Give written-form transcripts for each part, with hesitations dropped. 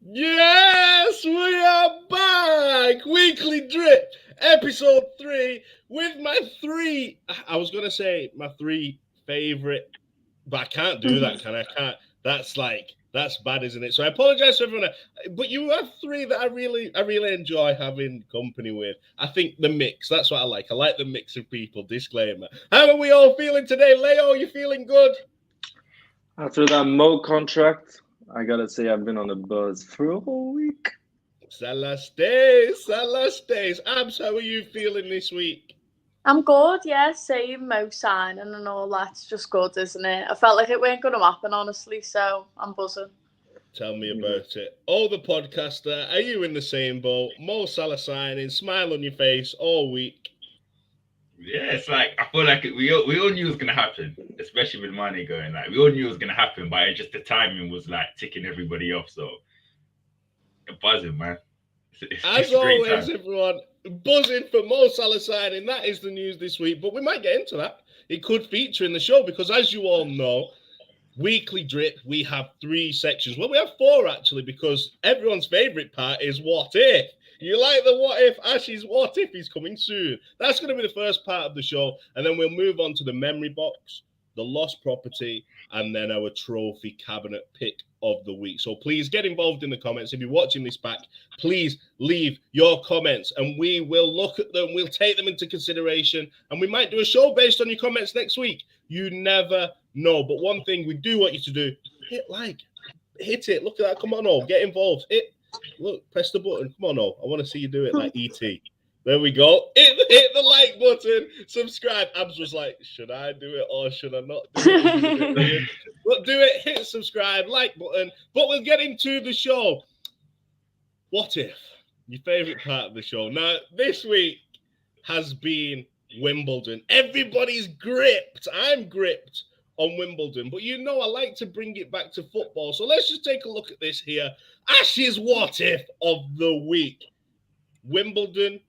Yes, we are back. Weekly Drip, episode 3, with my three. I was gonna say my three favorite, but I can't do that. Can I? Can't. That's bad, isn't it? So I apologize to everyone. But you have three that I really enjoy having company with. I think the mix. That's what I like. I like the mix of people. Disclaimer. How are we all feeling today, Leo? You feeling good? After that Mo contract, I gotta say I've been on a buzz for a whole week. Salas days. Abs, how are you feeling this week? I'm good, yeah, same Mo signing and all that's just good, isn't it? I felt like it weren't going to happen, honestly, so I'm buzzing. Tell me Yeah. about it. Oh, the podcaster, are you in the same boat? Mo Salah signing, smile on your face all week. Yeah, it's like I feel like we all knew it was gonna happen, especially with Mane going. Like we all knew it was gonna happen, but it just the timing was like ticking everybody off. So buzzing, man. It's As a great always, time. everyone, buzzing for Mo Salah signing. That is the news this week, but we might get into that. It could feature in the show because, as you all know, weekly drip, we have three sections. Well, we have four actually, because everyone's favorite part is what if. You like the what if? Ash's what if is coming soon. That's going to be the first part of the show, and then we'll move on to the memory box, the lost property, and then our trophy cabinet pick of the week. So please get involved in the comments. If you're watching this back, please leave your comments and we will look at them. We'll take them into consideration and we might do a show based on your comments next week. You never know. But one thing we do want you to do, hit like, hit it. Look at that. Come on, all. Get involved. Look, press the button. Come on, all. I want to see you do it like ET. There we go. Hit the like button. Subscribe. Abs was like, should I do it or should I not do it? But do it. Hit subscribe, like button. But we'll get into the show. What if? Your favourite part of the show. Now, this week has been Wimbledon. Everybody's gripped. I'm gripped on Wimbledon. But you know I like to bring it back to football. So let's just take a look at this here. Ash's what if of the week. Wimbledon,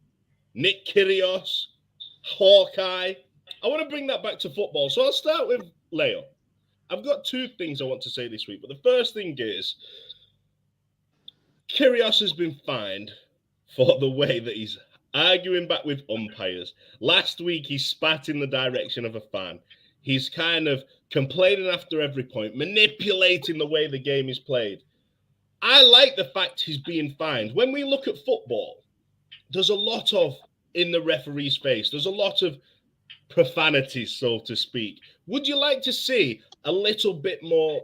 Nick Kyrgios, Hawkeye. I want to bring that back to football. So I'll start with Leo. I've got two things I want to say this week. But the first thing is Kyrgios has been fined for the way that he's arguing back with umpires. Last week, he spat in the direction of a fan. He's kind of complaining after every point, manipulating the way the game is played. I like the fact he's being fined. When we look at football, there's a lot of in the referee's face. There's a lot of profanity, so to speak. Would you like to see a little bit more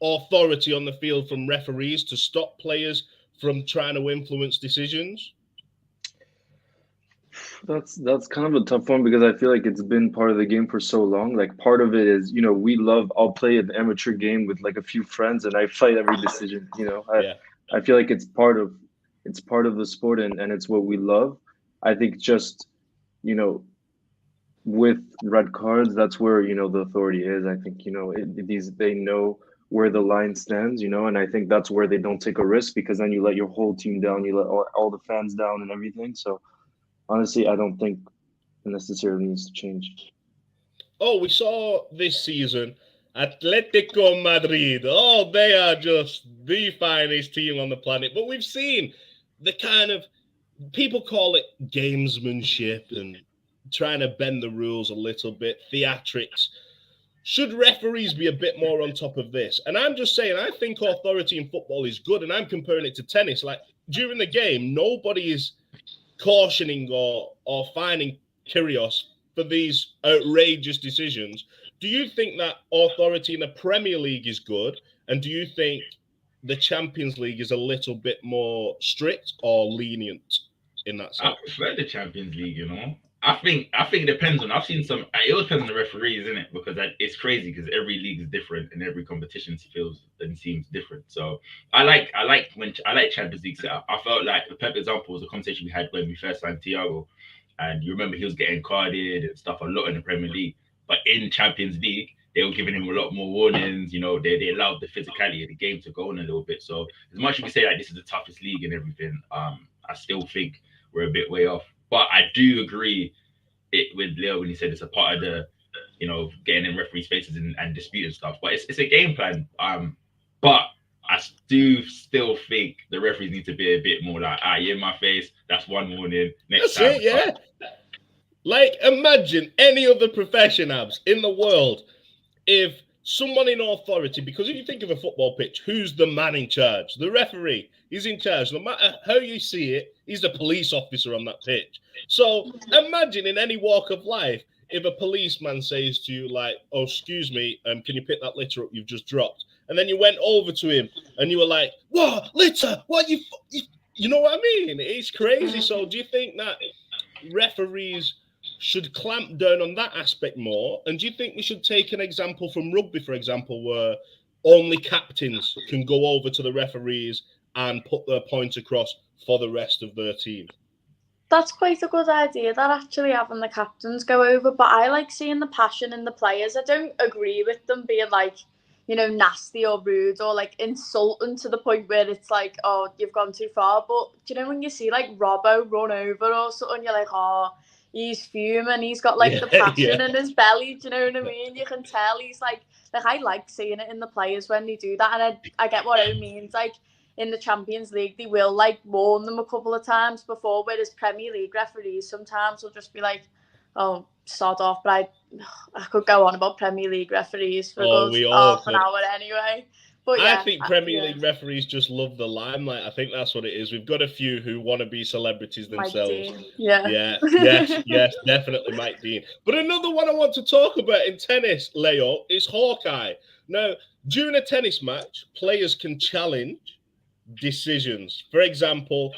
authority on the field from referees to stop players from trying to influence decisions? That's kind of a tough one because I feel like it's been part of the game for so long. Like part of it is, I'll play an amateur game with like a few friends and I fight every decision, Yeah. I feel like it's part of the sport and it's what we love. I think just, you know, with red cards, that's where, the authority is. I think, they know where the line stands, and I think that's where they don't take a risk because then you let your whole team down, you let all the fans down and everything. So honestly, I don't think it necessarily needs to change. Oh, we saw this season Atletico Madrid. Oh, they are just the finest team on the planet. But we've seen the kind of people call it gamesmanship and trying to bend the rules a little bit, theatrics. Should referees be a bit more on top of this? And I'm just saying, I think authority in football is good, and I'm comparing it to tennis. Like during the game, nobody is cautioning or fining Kyrgios for these outrageous decisions. Do you think that authority in the Premier League is good? And do you think the Champions League is a little bit more strict or lenient in that I sense? prefer the Champions League. I think it depends on. I've seen some. It all depends on the referees, isn't it? Because it's crazy because every league is different and every competition feels and seems different. So I like Champions League setup. I felt like the perfect example was a conversation we had when we first signed Thiago, and you remember he was getting carded and stuff a lot in the Premier League, but in Champions League they were giving him a lot more warnings. They allowed the physicality of the game to go on a little bit. So as much as we say like this is the toughest league and everything, I still think we're a bit way off. But I do agree with Leo when he said it's a part of the, getting in referee spaces and disputing stuff. But it's a game plan. But I do still think the referees need to be a bit more like, you're in my face. That's one warning. Next That's time. it, yeah. Like, imagine any other profession, Abs, in the world if someone in authority, because if you think of a football pitch, who's the man in charge? The referee. He's in charge. No matter how you see it, he's the police officer on that pitch. So imagine in any walk of life, if a policeman says to you, like, oh, excuse me, can you pick that litter up you've just dropped? And then you went over to him and you were like, what, litter? What, you know what I mean? It's crazy. So do you think that referees should clamp down on that aspect more? And do you think we should take an example from rugby, for example, where only captains can go over to the referees and put their point across for the rest of their team? That's quite a good idea, that actually having the captains go over, but I like seeing the passion in the players. I don't agree with them being like, nasty or rude or like insulting to the point where it's like, oh, you've gone too far. But do you know when you see like Robbo run over or something, you're like, oh, he's fuming. He's got like the passion in his belly. Do you know what I mean? You can tell he's like I like seeing it in the players when they do that, and I get what it means. Like in the Champions League, they will like warn them a couple of times before, whereas Premier League referees sometimes will just be like, oh, sod off. But I could go on about Premier League referees for a good half an hour anyway. But yeah, I think Premier League referees just love the limelight. I think that's what it is. We've got a few who want to be celebrities themselves. Yes, definitely Mike Dean. But another one I want to talk about in tennis, Leo, is Hawkeye. Now, during a tennis match, players can challenge decisions. For example,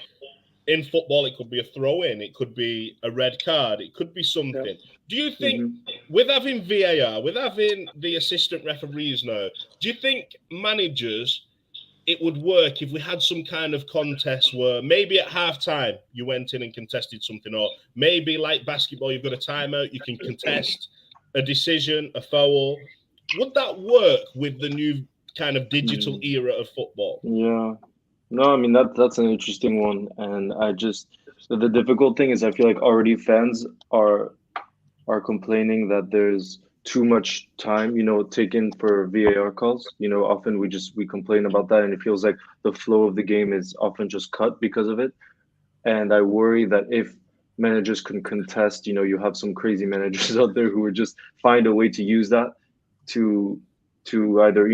in football, it could be a throw-in, it could be a red card, it could be something. Yeah. Do you think, with having VAR, with having the assistant referees now, do you think managers, it would work if we had some kind of contest where maybe at halftime you went in and contested something, or maybe like basketball, you've got a timeout, you can contest a decision, a foul. Would that work with the new kind of digital era of football? Yeah. No, I mean that's an interesting one, and the difficult thing is I feel like already fans are complaining that there's too much time, taken for VAR calls. Often we complain about that, and it feels like the flow of the game is often just cut because of it. And I worry that if managers can contest, you have some crazy managers out there who would just find a way to use that to either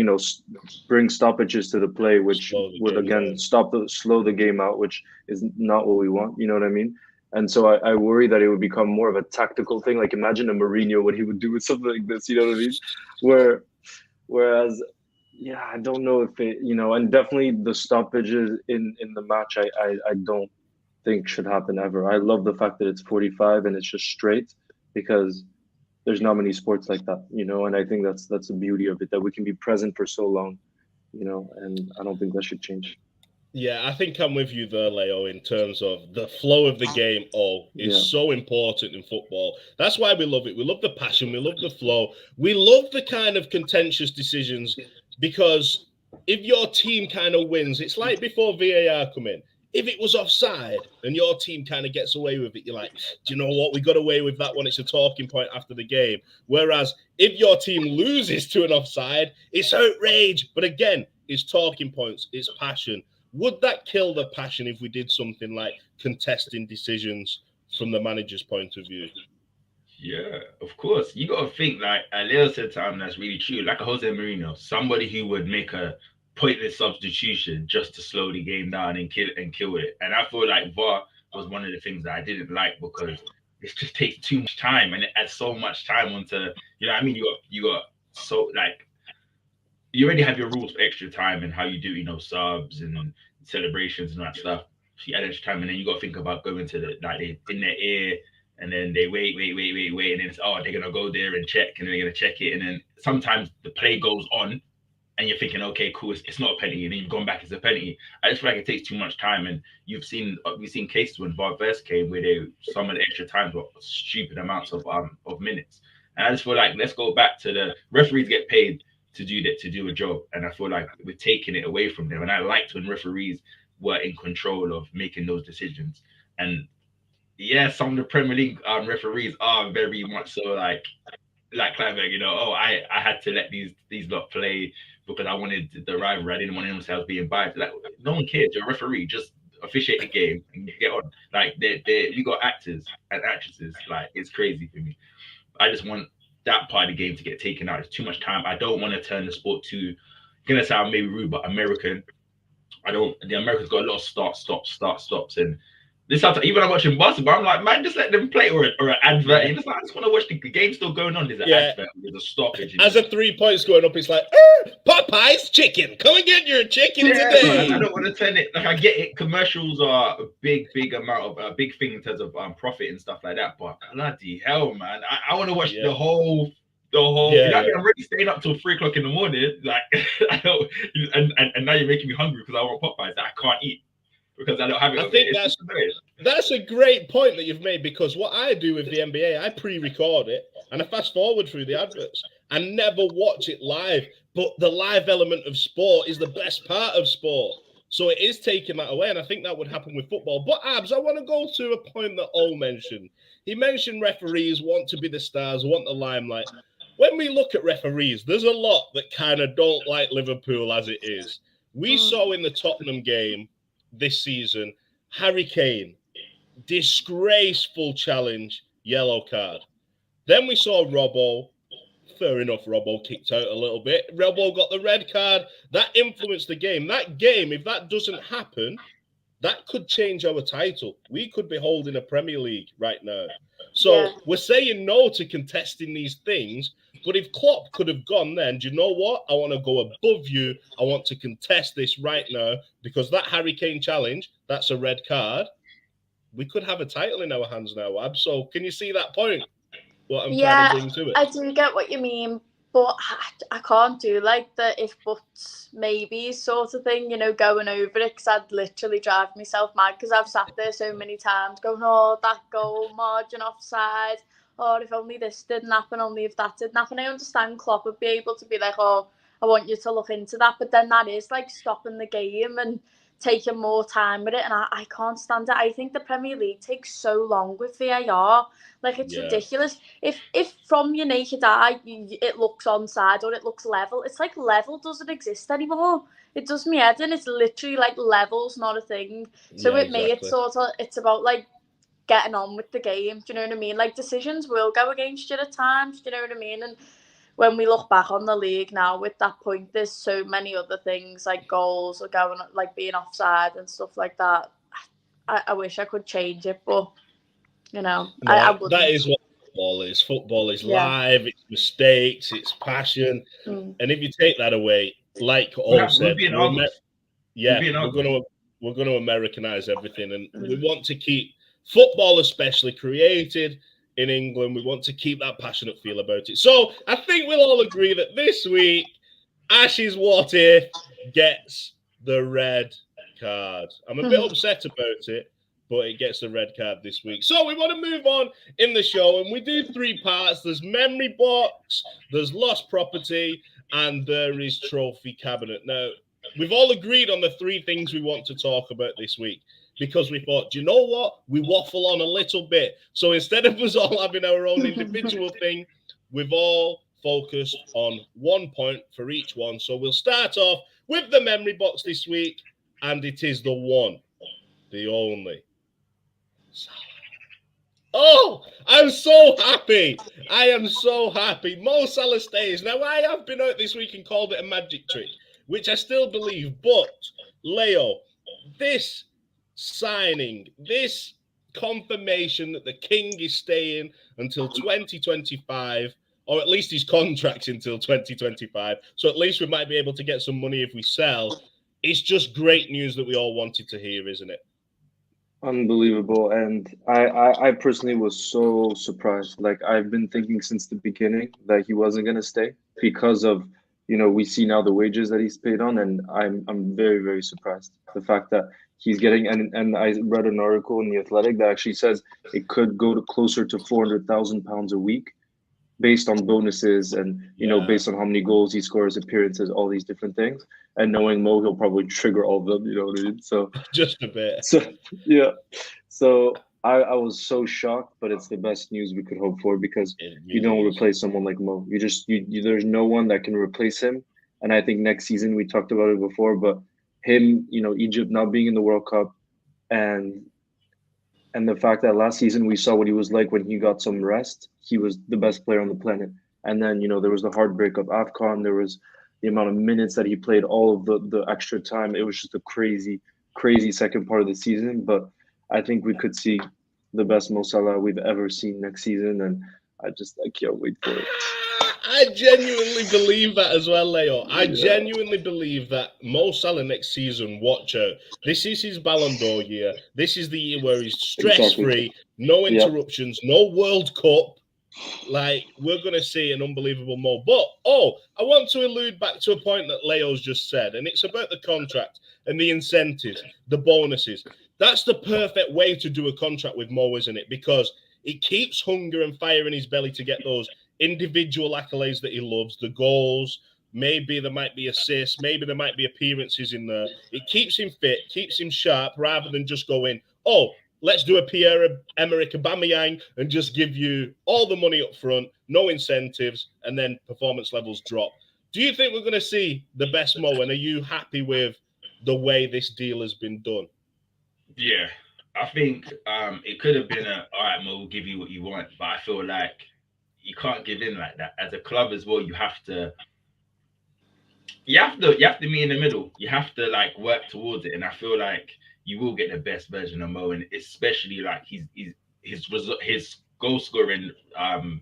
bring stoppages to the play, which would again slow the game out, which is not what we want. You know what I mean? And so I worry that it would become more of a tactical thing. Like imagine a Mourinho, what he would do with something like this. You know what I mean? Whereas, yeah, I don't know if it, and definitely the stoppages in the match, I don't think should happen ever. I love the fact that it's 45 and it's just straight, because there's not many sports like that, and I think that's the beauty of it, that we can be present for so long, and I don't think that should change. Yeah, I think I'm with you there, Leo, in terms of the flow of the game is so important in football. That's why we love it. We love the passion. We love the flow. We love the kind of contentious decisions, because if your team kind of wins, it's like before VAR come in. If it was offside and your team kind of gets away with it, you're like, do you know what? We got away with that one. It's a talking point after the game. Whereas if your team loses to an offside, it's outrage. But again, it's talking points, it's passion. Would that kill the passion if we did something like contesting decisions from the manager's point of view? Yeah, of course. You got to think, like Leo said something that's really true. Like a Jose Mourinho, somebody who would make a pointless substitution just to slow the game down and kill it. And I feel like VAR was one of the things that I didn't like, because it just takes too much time, and it adds so much time onto, you know what I mean? You got so, like, you already have your rules for extra time and how you do, subs and celebrations and that stuff. So you add extra time, and then you got to think about going to they in their ear, and then they wait, and then it's, they're gonna go there and check, and they're gonna check it, and then sometimes the play goes on, and you're thinking, okay, cool, it's not a penalty, and then you've gone back, it's a penalty. I just feel like it takes too much time, and we've seen cases when VAR first came where some of the extra times were stupid amounts of minutes, and I just feel like let's go back to the referees get paid to do a job, and I feel like we're taking it away from them. And I liked when referees were in control of making those decisions. And yeah, some of the Premier League referees are very much so like Kleinberg, I had to let these lot play because I wanted the rivalry. I didn't want anyone to say I was being biased. Like, no one cares. You're a referee. Just officiate the game and get on. Like, you got actors and actresses. Like, it's crazy for me. I just want that part of the game to get taken out. It's too much time. I don't want to turn the sport to, gonna sound maybe rude, but American. The Americans got a lot of stops. And this sounds like, even I'm watching basketball, I'm like, man, just let them play or an advert. It's like, I just want to watch the game still going on. There's an advert, there's a stoppage. As a 3 points going up, it's like, Popeye's chicken. Come and get your chicken today. I don't want to turn it. Like, I get it. Commercials are a big amount of big thing in terms of profit and stuff like that. But bloody hell, man, I want to watch the whole. You know, I'm already staying up till 3 o'clock in the morning. Like, I don't, and now you're making me hungry because I want Popeyes that I can't eat because I don't have it. I think that's a great point that you've made, because what I do with the NBA, I pre-record it and I fast forward through the adverts. I never watch it live, but the live element of sport is the best part of sport. So it is taking that away, and I think that would happen with football. But Abs, I want to go to a point that Ol mentioned. He mentioned referees want to be the stars, want the limelight. When we look at referees, there's a lot that kind of don't like Liverpool as it is. We saw in the Tottenham game this season, Harry Kane, disgraceful challenge, yellow card. Then we saw Robbo. Fair enough, Robbo kicked out a little bit. Robbo got the red card. That influenced the game. That game, if that doesn't happen, that could change our title. We could be holding a Premier League right now. So we're saying no to contesting these things. But if Klopp could have gone then, do you know what? I want to go above you. I want to contest this right now, because that Harry Kane challenge, that's a red card. We could have a title in our hands now, Ab. So can you see that point? What I'm trying to bring to it? I do get what you mean, but I can't do like the if buts maybe sort of thing, you know, going over it, because I'd literally drive myself mad, because I've sat there so many times going, oh, that goal, margin offside. Or if only this didn't happen, only if that didn't happen. I understand Klopp would be able to be like, oh, I want you to look into that. But then that is like stopping the game and taking more time with it. And I can't stand it. I think the Premier League takes so long with VAR. Like, it's ridiculous. If from your naked eye, it looks onside or it looks level, it's like level doesn't exist anymore. It does me head in. It's literally like level's not a thing. So with me, it's about like, getting on with the game. Do you know what I mean? Like, decisions will go against you at times. Do you know what I mean? And when we look back on the league now with that point, there's so many other things like goals or going, like being offside and stuff like that. I wish I could change it, but you know, no, I wouldn't. That is what football is. Football is live, it's mistakes, it's passion. And if you take that away, like Ol said, we're going to Americanize everything, and we want to keep football especially created in England. We want to keep that passionate feel about it. So I think we'll all agree that this week, Ash's What If gets the red card. I'm a bit upset about it, but it gets the red card this week. So we want to move on in the show, and we do 3 parts. There's memory box, there's lost property, and there is trophy cabinet. Now, we've all agreed on the 3 things we want to talk about this week, because we thought, do you know what? We waffle on a little bit. So instead of us all having our own individual thing, we've all focused on 1 point for each one. So we'll start off with the memory box this week, and it is the one, the only. Oh, I'm so happy. I am so happy. Mo Salah stays. Now, I have been out this week and called it a magic trick, which I still believe. But, Leo, this signing, this confirmation that the king is staying until 2025, or at least his contract's until 2025, so at least we might be able to get some money if we sell. It's just great news that we all wanted to hear, isn't it? Unbelievable. And I personally was so surprised. Like, I've been thinking since the beginning that he wasn't going to stay because of, you know, we see now the wages that he's paid on, and I'm very, very surprised. The fact that he's getting, and I read an article in The Athletic that actually says it could go to closer to £400,000 a week based on bonuses and, you know, based on how many goals he scores, appearances, all these different things. And knowing Mo, he'll probably trigger all of them, you know what I mean? So just a bit. So, yeah. So I was so shocked, but it's the best news we could hope for, because you don't replace someone like Mo. You there's no one that can replace him And I think next season, we talked about it before, but him, Egypt not being in the World Cup, and the fact that last season we saw what he was like when he got some rest, he was the best player on the planet. And then, there was the heartbreak of AFCON, there was the amount of minutes that he played, all of the extra time. It was just a crazy, crazy second part of the season. But I think we could see the best Mo Salah we've ever seen next season, and I can't wait for it. I genuinely believe that as well, Leo. I Yeah. genuinely believe that Mo Salah next season, watch out. This is his Ballon d'Or year. This is the year where he's stress-free, no interruptions, no World Cup. Like, we're going to see an unbelievable Mo. But, I want to allude back to a point that Leo's just said, and it's about the contract and the incentives, the bonuses. That's the perfect way to do a contract with Mo, isn't it? Because it keeps hunger and fire in his belly to get those individual accolades that he loves, the goals, maybe there might be assists, maybe there might be appearances in there. It keeps him fit, keeps him sharp, rather than just going, let's do a Pierre-Emerick Aubameyang and just give you all the money up front, no incentives, and then performance levels drop. Do you think we're going to see the best Mo, and are you happy with the way this deal has been done? Yeah, I think it could have been all right, Mo, we'll give you what you want, but I feel like you can't give in like that. As a club as well, you have to meet in the middle. You have to like work towards it, and I feel like you will get the best version of Mo, and especially like his goal scoring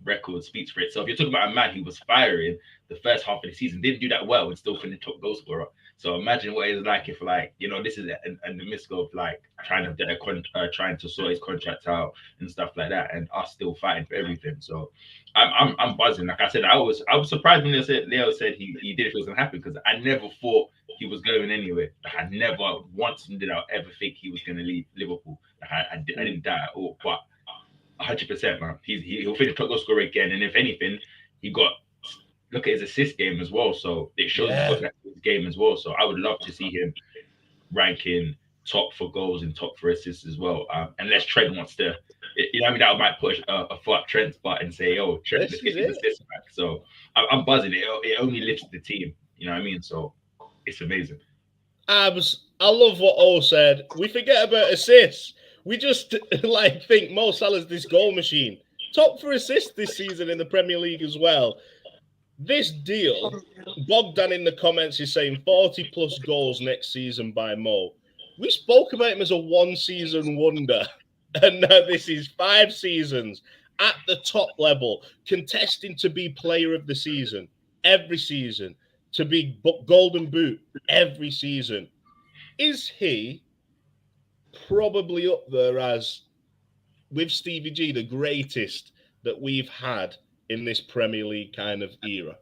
record speaks for itself. You're talking about a man who was firing the first half of the season, didn't do that well, and still finished top goal scorer. So imagine what it's like if, like, this is in the midst of like trying to sort his contract out and stuff like that, and us still fighting for everything. So I'm buzzing. Like I said, I was surprised when Leo said he did it if it was gonna happen, because I never thought he was going anywhere. Like, I never once did I ever think he was gonna leave Liverpool. Like, I didn't doubt at all. But 100%, man, he'll finish top goal scorer again, and if anything, look at his assist game as well. So it shows he's got that game as well. So I would love to see him ranking top for goals and top for assists as well. Unless Trent wants to, that might push a foot up Trent's butt and say, Trent, let's get his assists back. So I'm buzzing. It only lifts the team. You know what I mean? So it's amazing. I love what O said. We forget about assists. We just think Mo Salah's this goal machine. Top for assists this season in the Premier League as well. This deal, Bogdan in the comments is saying 40 plus goals next season by Mo. We spoke about him as a one-season wonder, and now this is 5 seasons at the top level, contesting to be player of the season every season, to be golden boot every season. Is he probably up there as, with Stevie G, the greatest that we've had in this Premier League kind of era?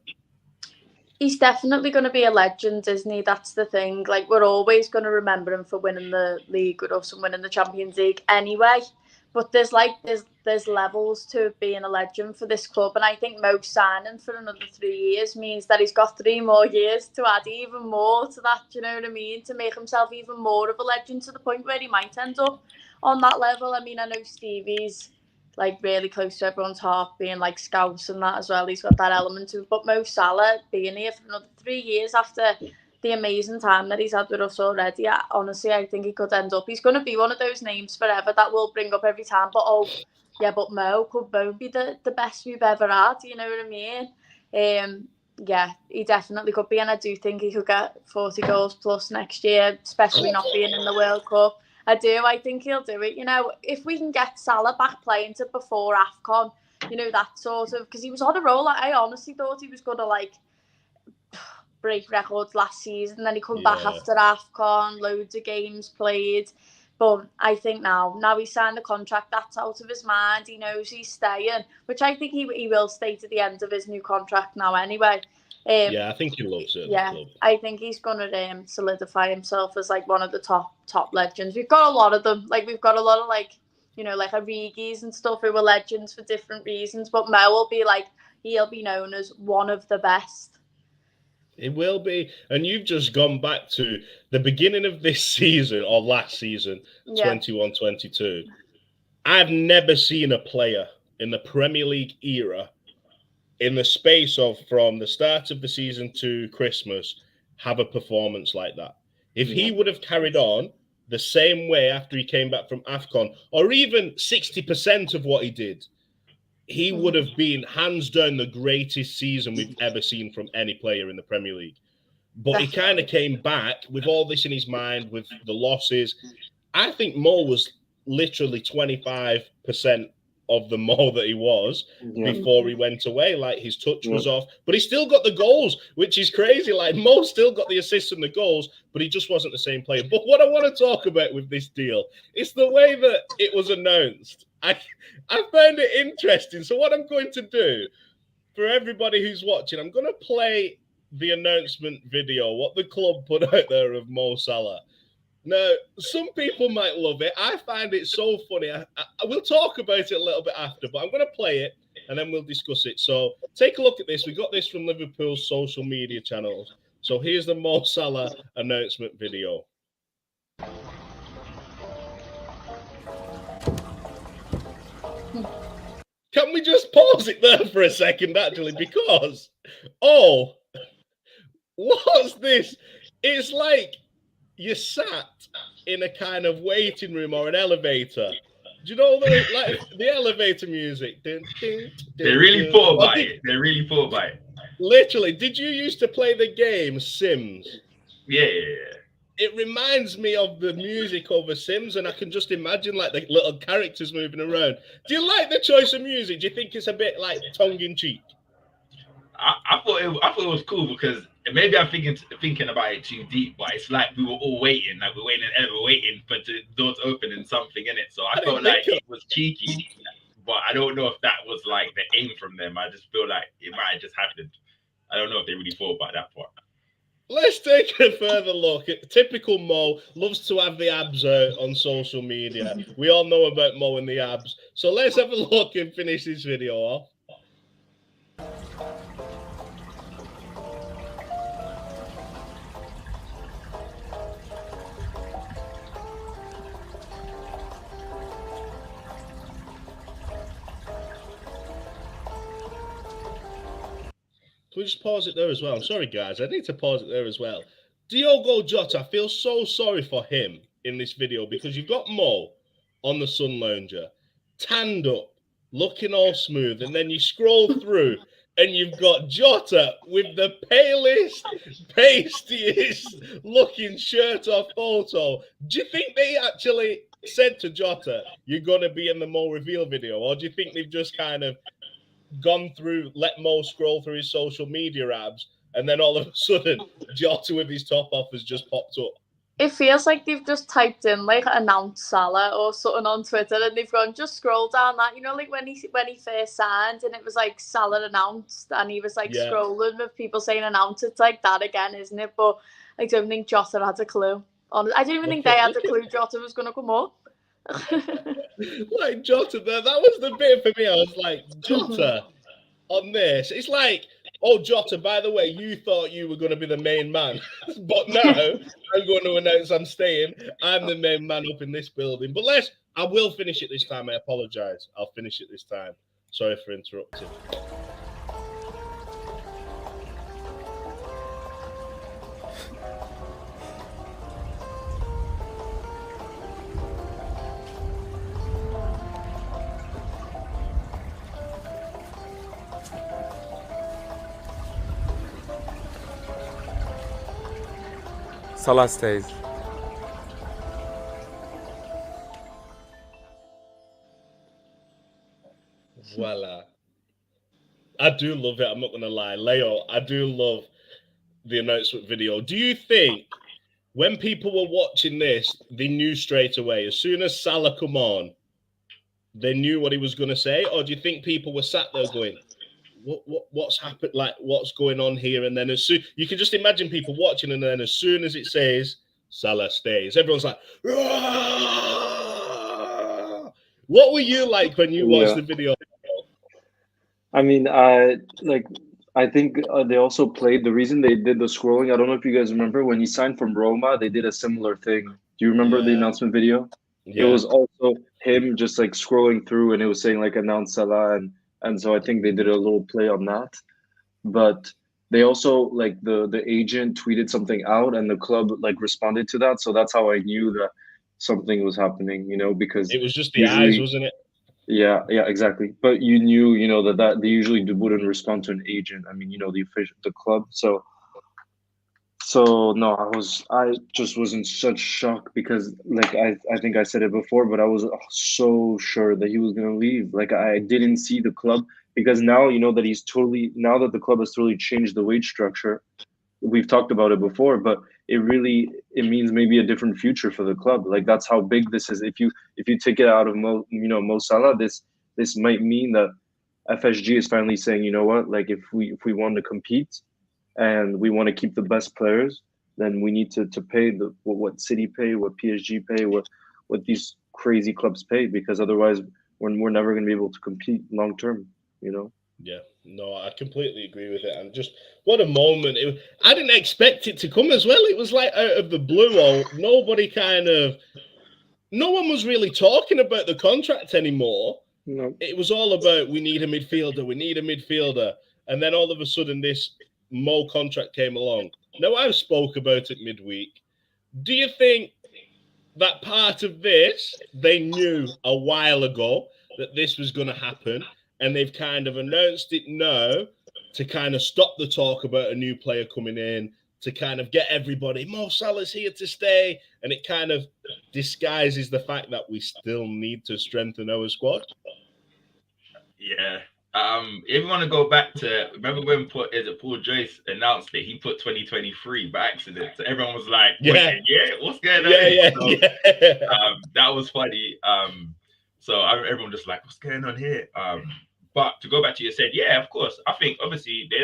He's definitely going to be a legend, isn't he? That's the thing. Like, we're always going to remember him for winning the league with us and winning the Champions League anyway. But there's levels to being a legend for this club, and I think Mo signing for another 3 years means that he's got 3 more years to add even more to that. Do you know what I mean? To make himself even more of a legend, to the point where he might end up on that level. I mean, I know Stevie's like really close to everyone's heart, being like Scouse and that as well. He's got that element to him. But Mo Salah being here for another 3 years after the amazing time that he's had with us already, honestly, I think he could end up. He's going to be one of those names forever that we'll bring up every time. But but Mo, could Mo be the best we've ever had? You know what I mean? Yeah, he definitely could be, and I do think he could get 40 goals plus next year, especially not being in the World Cup. I think he'll do it. If we can get Salah back playing to before AFCON, that sort of, because he was on a roll. I honestly thought he was going to break records last season, then he come back after AFCON, loads of games played. But I think now he signed the contract, that's out of his mind. He knows he's staying, which I think he will stay to the end of his new contract now anyway. I think he loves it. Yeah, I think he's going to solidify himself as one of the top legends. We've got a lot of them. We've got a lot of Origis and stuff who were legends for different reasons. But Mo will be he'll be known as one of the best. It will be. And you've just gone back to the beginning of this season, or last season, 21-22. I've never seen a player in the Premier League era in the space of from the start of the season to Christmas have a performance like that. If he would have carried on the same way after he came back from AFCON, or even 60% of what he did, he would have been hands down the greatest season we've ever seen from any player in the Premier League. But he kind of came back with all this in his mind, with the losses. I think Mo was literally 25% of the Mo that he was before he went away. Like, his touch was off, but he still got the goals, which is crazy. Like, Mo still got the assists and the goals, but he just wasn't the same player. But what I want to talk about with this deal is the way that it was announced. I found it interesting. So what I'm going to do for everybody who's watching, I'm going to play the announcement video, what the club put out there of Mo Salah. Now, some people might love it. I find it so funny. I will talk about it a little bit after, but I'm going to play it and then we'll discuss it. So take a look at this. We got this from Liverpool's social media channels. So here's the Mo Salah announcement video. Can we just pause it there for a second, actually? Because, what's this? It's like you sat in a kind of waiting room or an elevator. Do you know the elevator music? They really thought about it. They really thought about it. Literally, did you used to play the game Sims? Yeah. It reminds me of the music over Sims, and I can just imagine like the little characters moving around. Do you like the choice of music? Do you think it's a bit like tongue in cheek? I thought it was cool because maybe I'm thinking about it too deep, but it's like we were all waiting, like we're waiting for the doors to open and something in it. So I felt like it was cheeky, but I don't know if that was like the aim from them. I just feel like it might have just happened. I don't know if they really thought about that part. Let's take a further look. Typical Mo loves to have the abs out on social media. We all know about Mo and the abs. So let's have a look and finish this video off. Can we just pause it there as well? I'm sorry, guys. I need to pause it there as well. Diogo Jota, I feel so sorry for him in this video because you've got Mo on the sun lounger, tanned up, looking all smooth, and then you scroll through and you've got Jota with the palest, pastiest looking shirt off photo. Do you think they actually said to Jota, you're going to be in the Mo reveal video? Or do you think they've just kind of gone through, let Mo scroll through his social media apps, and then all of a sudden Jota with his top off has just popped up? It feels like they've just typed in like announce Salah or something on Twitter, and they've gone just scroll down that, you know, like when he first signed and it was like Salah announced and he was like scrolling with people saying announce. It's like that again, isn't it? But I don't think Jota had a clue. I don't even think they had a clue Jota was going to come up. Like Jota there, that was the bit for me. I was like, Jota on this. It's like, oh, Jota, by the way, you thought you were going to be the main man, but now I'm going to announce I'm staying. I'm the main man up in this building. But I will finish it this time. I apologize. I'll finish it this time. Sorry for interrupting. Salah stays. Voila. I do love it. I'm not going to lie. Leo, I do love the announcement video. Do you think when people were watching this, they knew straight away, as soon as Salah come on, they knew what he was going to say? Or do you think people were sat there going, what's happened? Like, what's going on here? And then as soon, you can just imagine people watching, and then as soon as it says Salah stays, everyone's like, "Rah!" What were you like when you watched the video? I mean, I think they also played, the reason they did the scrolling, I don't know if you guys remember when he signed from Roma, they did a similar thing. Do you remember the announcement video? Yeah. It was also him just like scrolling through, and it was saying like announce Salah, and and so I think they did a little play on that. But they also like the agent tweeted something out, and the club like responded to that. So that's how I knew that something was happening. Because It was just the eyes, usually, wasn't it? yeah, exactly. But you knew, that they usually wouldn't respond to an agent. I mean, the official, the club. So no, I just was in such shock because like I think I said it before, but I was so sure that he was gonna leave. Like I didn't see the club because now that now that the club has totally changed the wage structure. We've talked about it before, but it means maybe a different future for the club. Like that's how big this is. If you take it out of Mo Salah, this might mean that FSG is finally saying, you know what, like if we want to compete and we want to keep the best players, then we need to pay what City pay, what PSG pay, what these crazy clubs pay, because otherwise we're never going to be able to compete long term. Yeah, no, I completely agree with it. And just what a moment. I didn't expect it to come as well. It was like out of the blue, or no one was really talking about the contract anymore. No. It was all about we need a midfielder. And then all of a sudden this Mo contract came along. Now, I spoke about it midweek. Do you think that part of this, they knew a while ago that this was going to happen, and they've kind of announced it now to kind of stop the talk about a new player coming in, to kind of get everybody, Mo Salah's here to stay, and it kind of disguises the fact that we still need to strengthen our squad? Yeah. If you want to go back to, remember when Paul Joyce announced that he put 2023 by accident, so everyone was like, Yeah. What's going on? Yeah. That was funny. So everyone just like, what's going on here? But to go back to you said, yeah, of course. I think obviously they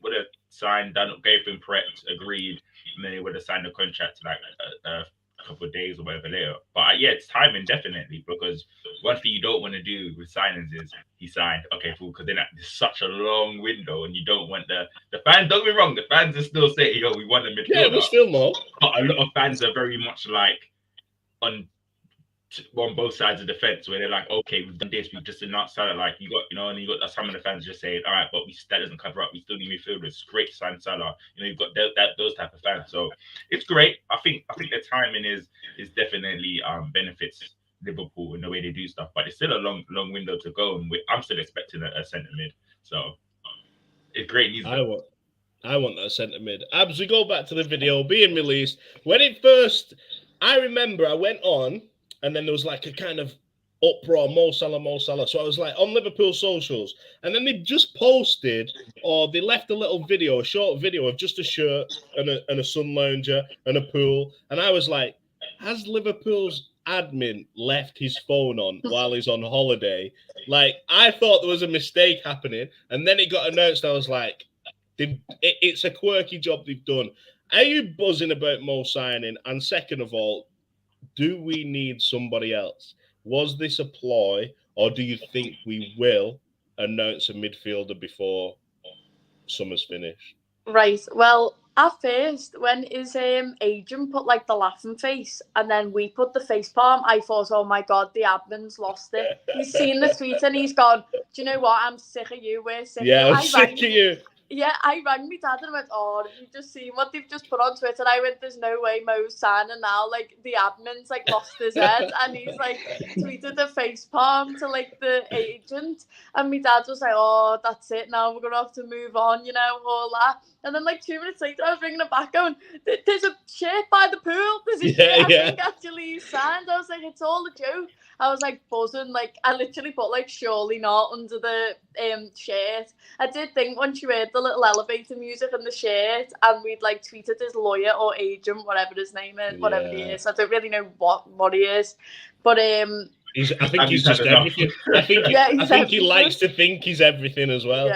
would have signed, gave him prepped, agreed, and then they would have signed the contract like a couple of days or whatever later. But yeah, it's timing definitely, because one thing you don't want to do with signings is he signed, okay, cool, because then it's such a long window, and you don't want the fans. Don't get me wrong, the fans are still saying, yo, we want a midfielder. Yeah, we still know. But a lot of fans are very much like on both sides of the fence, where they're like, okay, we've done this, we've just announced Salah, like and you got some of the fans just saying, all right, but that doesn't cover up, we still need midfielders. It's great to sign Salah. You've got those type of fans, so it's great. I think the timing is definitely benefits Liverpool in the way they do stuff, but it's still a long window to go, and I'm still expecting a centre mid, so it's great news. I want that centre mid. As we go back to the video being released, when it first, I remember I went on, and then there was like a kind of uproar, Mo Salah. So I was like on Liverpool socials, and then they just posted, or they left a short video of just a shirt and a sun lounger and a pool. And I was like, has Liverpool's admin left his phone on while he's on holiday? Like, I thought there was a mistake happening, and then it got announced. I was like, it's a quirky job they've done. Are you buzzing about Mo signing? And second of all, do we need somebody else? Was this a ploy, or do you think we will announce a midfielder before summer's finished? Right. Well, at first, when his agent put like the laughing face, and then we put the face palm, I thought, oh my God, the admin's lost it. He's seen the tweet and he's gone, do you know what? I'm sick of you. We're sick of you. I'm sick of you. Yeah, I rang my dad and went, oh, have you just seen what they've just put on Twitter? I went, there's no way Mo's signing now. Like, the admin's, like, lost his head. And he's, like, tweeted the face palm to, like, the agent. And my dad was like, oh, that's it now. We're going to have to move on, all that. And then, like, 2 minutes later, I was ringing him back going, there's a shirt by the pool. There's a shirt. I think actually he signed. I was like, it's all a joke. I was, like, buzzing. Like, I literally put, like, surely not under the shirt. I did think when she heard the little elevator music and the shirt, and we'd, like, tweeted his lawyer or agent, whatever his name is, whatever he is. I don't really know what he is. But, I think he's just everything. I think he likes to think he's everything as well.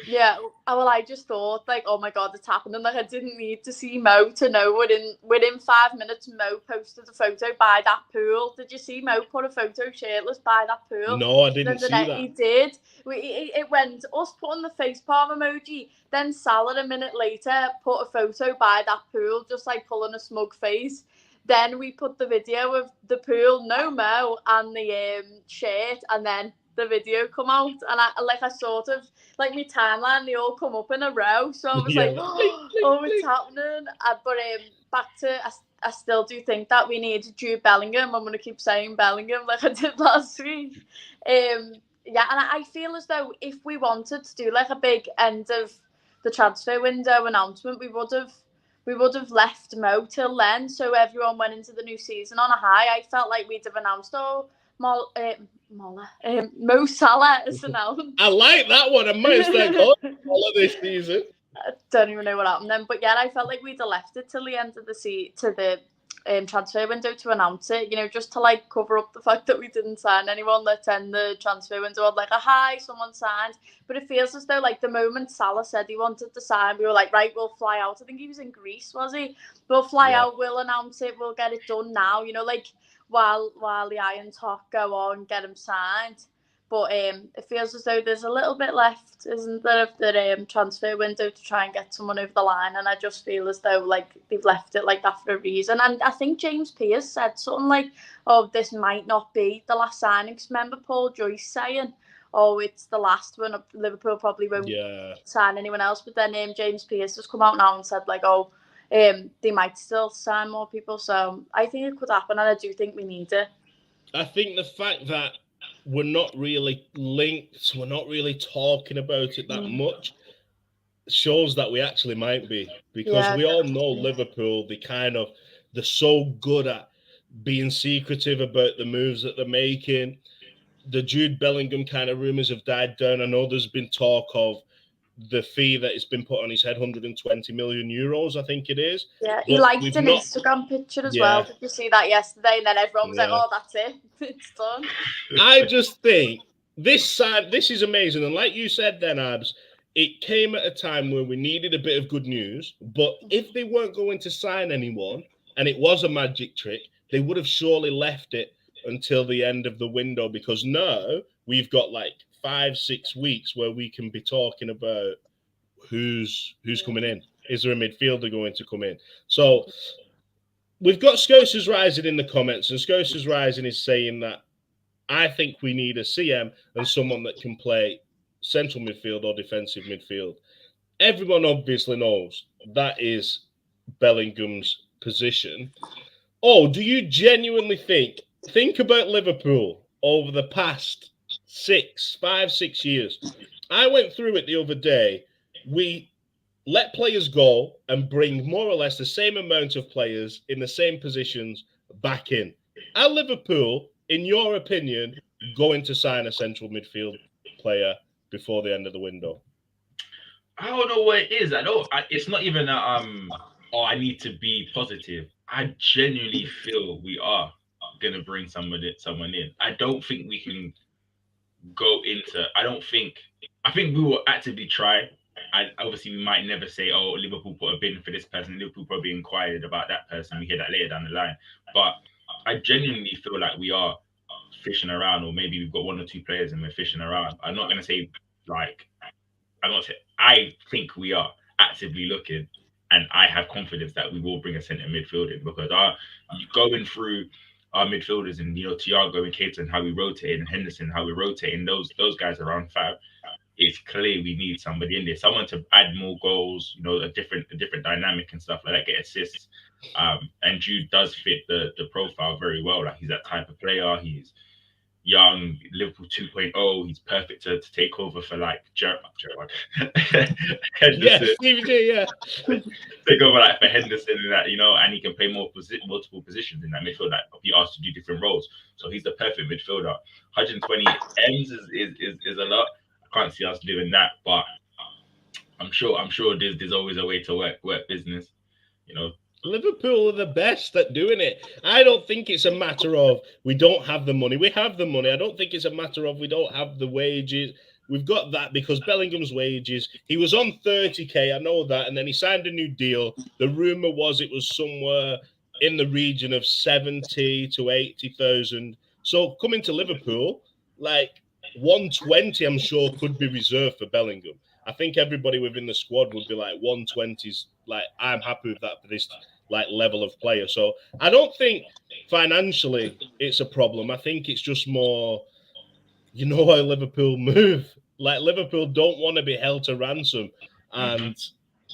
Yeah. Well, I just thought, like, oh my God, it's happening. Like, I didn't need to see Mo to know within 5 minutes, Mo posted a photo by that pool. Did you see Mo put a photo shirtless by that pool? No, I didn't see that. He did. It went us putting the face palm emoji, then Salah a minute later put a photo by that pool, just like pulling a smug face. Then we put the video of the pool, no Mo, and the shirt, and then the video come out, and I sort of like my timeline, they all come up in a row, so I was like, oh, it's happening. But back to I still do think that we need Jude Bellingham. I'm gonna keep saying Bellingham like I did last week. Yeah, and I feel as though if we wanted to do like a big end of the transfer window announcement, we would have left Mo till then, so everyone went into the new season on a high. I felt like we'd have announced, Mo Salah is announced. I like that one. I might start calling all of this season. I don't even know what happened then, but yeah, I felt like we'd have left it till the end of the transfer window to announce it, just to like cover up the fact that we didn't sign anyone. Let's end the transfer window on like a high, someone signed. But it feels as though like the moment Salah said he wanted to sign, we were like, right, we'll fly out. I think he was in Greece, was he? We'll fly out, we'll announce it, we'll get it done now, like while the iron talk go on, get him signed. But it feels as though there's a little bit left, isn't there, of the transfer window to try and get someone over the line. And I just feel as though like they've left it like that for a reason. And I think James Pearce said something like, oh, this might not be the last signing. Because remember Paul Joyce saying, oh, it's the last one. Liverpool probably won't sign anyone else. But then James Pearce has come out now and said like, oh, they might still sign more people. So I think it could happen. And I do think we need it. I think the fact that we're not really linked, we're not really talking about it that much, shows that we actually might be. Because we all know Liverpool, they're so good at being secretive about the moves that they're making. The Jude Bellingham kind of rumours have died down. I know there's been talk of the fee that has been put on his head, 120 million euros, I think it is. Yeah, he liked an Instagram picture as well. Did you see that yesterday? And then everyone was like, oh, that's it. It's done. I just think this is amazing. And like you said then, Abs, it came at a time where we needed a bit of good news. But if they weren't going to sign anyone and it was a magic trick, they would have surely left it until the end of the window, because now we've got like 5-6 weeks where we can be talking about who's coming in. Is there a midfielder going to come in? So we've got Scouser's Rising in the comments, and Scouser's Rising is saying that I think we need a CM and someone that can play central midfield or defensive midfield. Everyone obviously knows that is Bellingham's position. Oh, do you genuinely think about Liverpool over the past 5-6 years? I went through it the other day. We let players go and bring more or less the same amount of players in the same positions back in. Are Liverpool, in your opinion, going to sign a central midfield player before the end of the window? I don't know what it is. It's not even that I need to be positive. I genuinely feel we are gonna bring someone in. I don't think we can go into. I think we will actively try. Obviously, we might never say, "Oh, Liverpool put a bid for this person." Liverpool probably inquired about that person. We hear that later down the line. But I genuinely feel like we are fishing around, or maybe we've got 1 or 2 players and we're fishing around. I'm not gonna say like. I think we are actively looking, and I have confidence that we will bring a centre midfield in, because going through our midfielders and Thiago and Keita and how we rotate, and Henderson how we rotate, those guys around 5. It's clear we need somebody in there, someone to add more goals, a different dynamic and stuff like that, get assists. And Jude does fit the profile very well. Like, he's that type of player. He's young, Liverpool 2.0. He's perfect to take over for like Gerard. Henderson. Yeah. Take over like for Henderson and that, and he can play multiple positions in that midfield. Like, be asked to do different roles. So he's the perfect midfielder. 120 M's is a lot. I can't see us doing that, but I'm sure there's always a way to work business, Liverpool are the best at doing it. I don't think it's a matter of we don't have the money. We have the money. I don't think it's a matter of we don't have the wages. We've got that because Bellingham's wages, he was on 30k, I know that, and then he signed a new deal. The rumour was it was somewhere in the region of 70 to 80,000. So coming to Liverpool, like 120, I'm sure could be reserved for Bellingham. I think everybody within the squad would be like 120s. Like, I'm happy with that for this like level of player. So I don't think financially it's a problem. I think it's just more you know how Liverpool move. Like Liverpool don't want to be held to ransom, and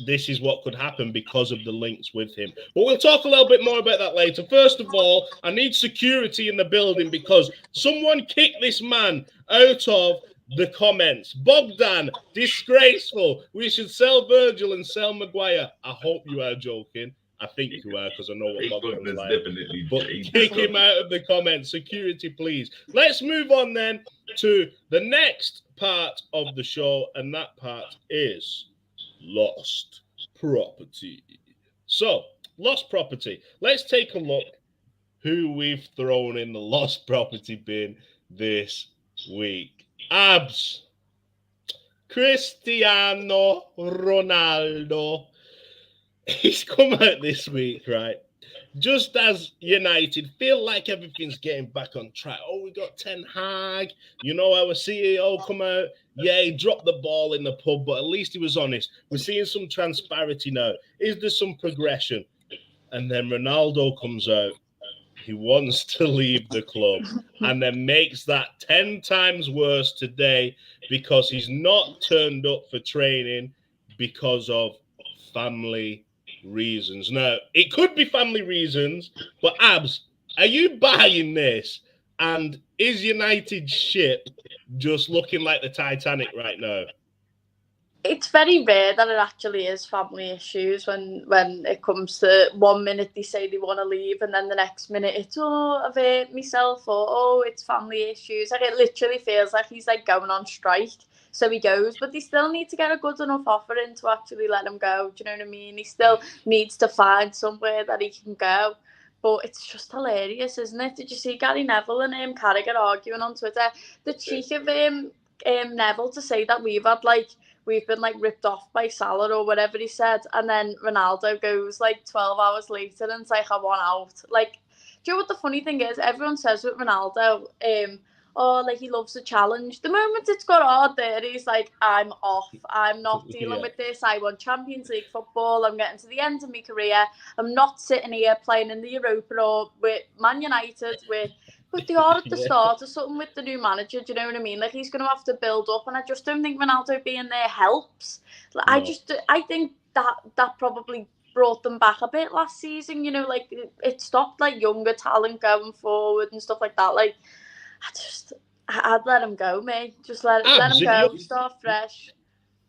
this is what could happen because of the links with him. But we'll talk a little bit more about that later. First of all, I need security in the building because someone kicked this man out of the comments. Bogdan, disgraceful. We should sell Virgil and sell Maguire. I hope you are joking. I think you are because I know what Bogdan's like. Definitely But kick him out of the comments. Security, please. Let's move on then to the next part of the show, and that part is lost property. So, lost property. Let's take a look who we've thrown in the lost property bin this week. Abs. Cristiano Ronaldo. He's come out this week, right? Just as United feel like everything's getting back on track. Oh, we got Ten Hag. You know, our CEO come out. Yeah, he dropped the ball in the pub, but at least he was honest. We're seeing some transparency now. Is there some progression? And then Ronaldo comes out. He wants to leave the club and then makes that 10 times worse today because he's not turned up for training because of family reasons. Now, it could be family reasons, but Abs, are you buying this? And is United's ship just looking like the Titanic right now? It's very rare that it actually is family issues when it comes to 1 minute they say they want to leave and then the next minute it's, oh, I've hurt myself, or, oh, it's family issues. Like, it literally feels like he's like going on strike. So he goes, but they still need to get a good enough offer in to actually let him go. Do you know what I mean? He still needs to find somewhere that he can go. But it's just hilarious, isn't it? Did you see Gary Neville and Carragher arguing on Twitter? The cheek of Neville to say that we've been like ripped off by Salah or whatever he said, and then Ronaldo goes like 12 hours later and it's like, I want out. Like, do you know what the funny thing is? Everyone says with Ronaldo, oh, like he loves a challenge. The moment it's got hard there, he's like, I'm off. I'm not dealing with this. I want Champions League football. I'm getting to the end of my career. I'm not sitting here playing in the Europa or with Man United, but they are at the start of something with the new manager. Do you know what I mean? Like, he's going to have to build up, and I just don't think Ronaldo being there helps. Like, no. I think that probably brought them back a bit last season. You know, like it stopped like younger talent going forward and stuff like that. Like, I'd let him go, mate. Just let him go. Start fresh.